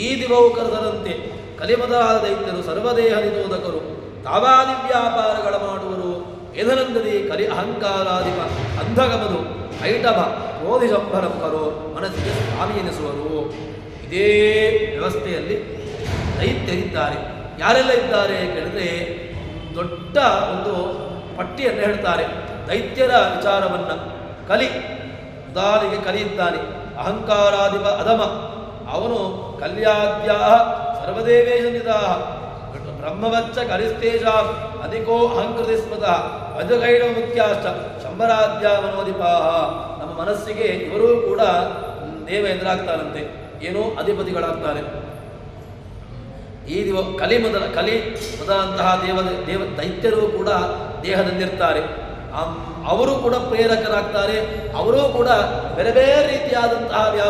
ಈ ದಿವವು ಕರೆದರಂತೆ ಕಲಿಮದಾದ ದೈತ್ಯರು ಸರ್ವದೇಹ ನಿರೋಧಕರು, ತಾವಾದಿ ವ್ಯಾಪಾರಗಳ ಮಾಡುವರು, ಎದರಂದದಿ ಕಲಿ ಅಹಂಕಾರಾದಿಪ ಅಂಧಗಮದು ಐಟಭ ಕ್ರೋಧಿ ಸಂಭರಂಭರು ಮನಸ್ಸಿಗೆ ಸ್ವಾಮಿ ಎನಿಸುವರು. ಇದೇ ವ್ಯವಸ್ಥೆಯಲ್ಲಿ ದೈತ್ಯರಿದ್ದಾರೆ. ಯಾರೆಲ್ಲ ಇದ್ದಾರೆ ಕೇಳಿದ್ರೆ ದೊಡ್ಡ ಒಂದು ಪಟ್ಟಿಯನ್ನು ಹೇಳ್ತಾರೆ ದೈತ್ಯರ ವಿಚಾರವನ್ನು. ಕಲಿ, ಉದಾಹರಣೆಗೆ ಕಲಿ ಇದ್ದಾನೆ, ಅಹಂಕಾರಾದಿಪ ಅಧಮ, ಅವನು ಕಲ್ಯಾದ್ಯಾ ಸರ್ವದೇವೇಶ ನಿಧಾಹ ಬ್ರಹ್ಮವಚ್ಚ ಕಲಿಸ್ತೇಜಾಂ ಅಧಿಕೋ ಅಹಂಕೃತಿ ಸ್ಮೃತಃ ವಜ್ರಗೈಡ ಮುಖ್ಯಾಶ್ಚ ಶಂಬರಾದ್ಯ ಮನೋಧಿಪಾಹ. ನಮ್ಮ ಮನಸ್ಸಿಗೆ ಇವರೂ ಕೂಡ ದೇವೇಂದ್ರಾಗ್ತಾರಂತೆ, ಏನೋ ಅಧಿಪತಿಗಳಾಗ್ತಾರೆ. ಈ ಕಲಿ ಮೊದಲಂತಹ ದೈತ್ಯರು ಕೂಡ ದೇಹದಲ್ಲಿರ್ತಾರೆ. ಅವರು ಕೂಡ ಪ್ರೇರಕರಾಗ್ತಾರೆ. ಅವರೂ ಕೂಡ ಬೇರೆ ಬೇರೆ ರೀತಿಯಾದಂತಹ ವ್ಯಾಪಾರ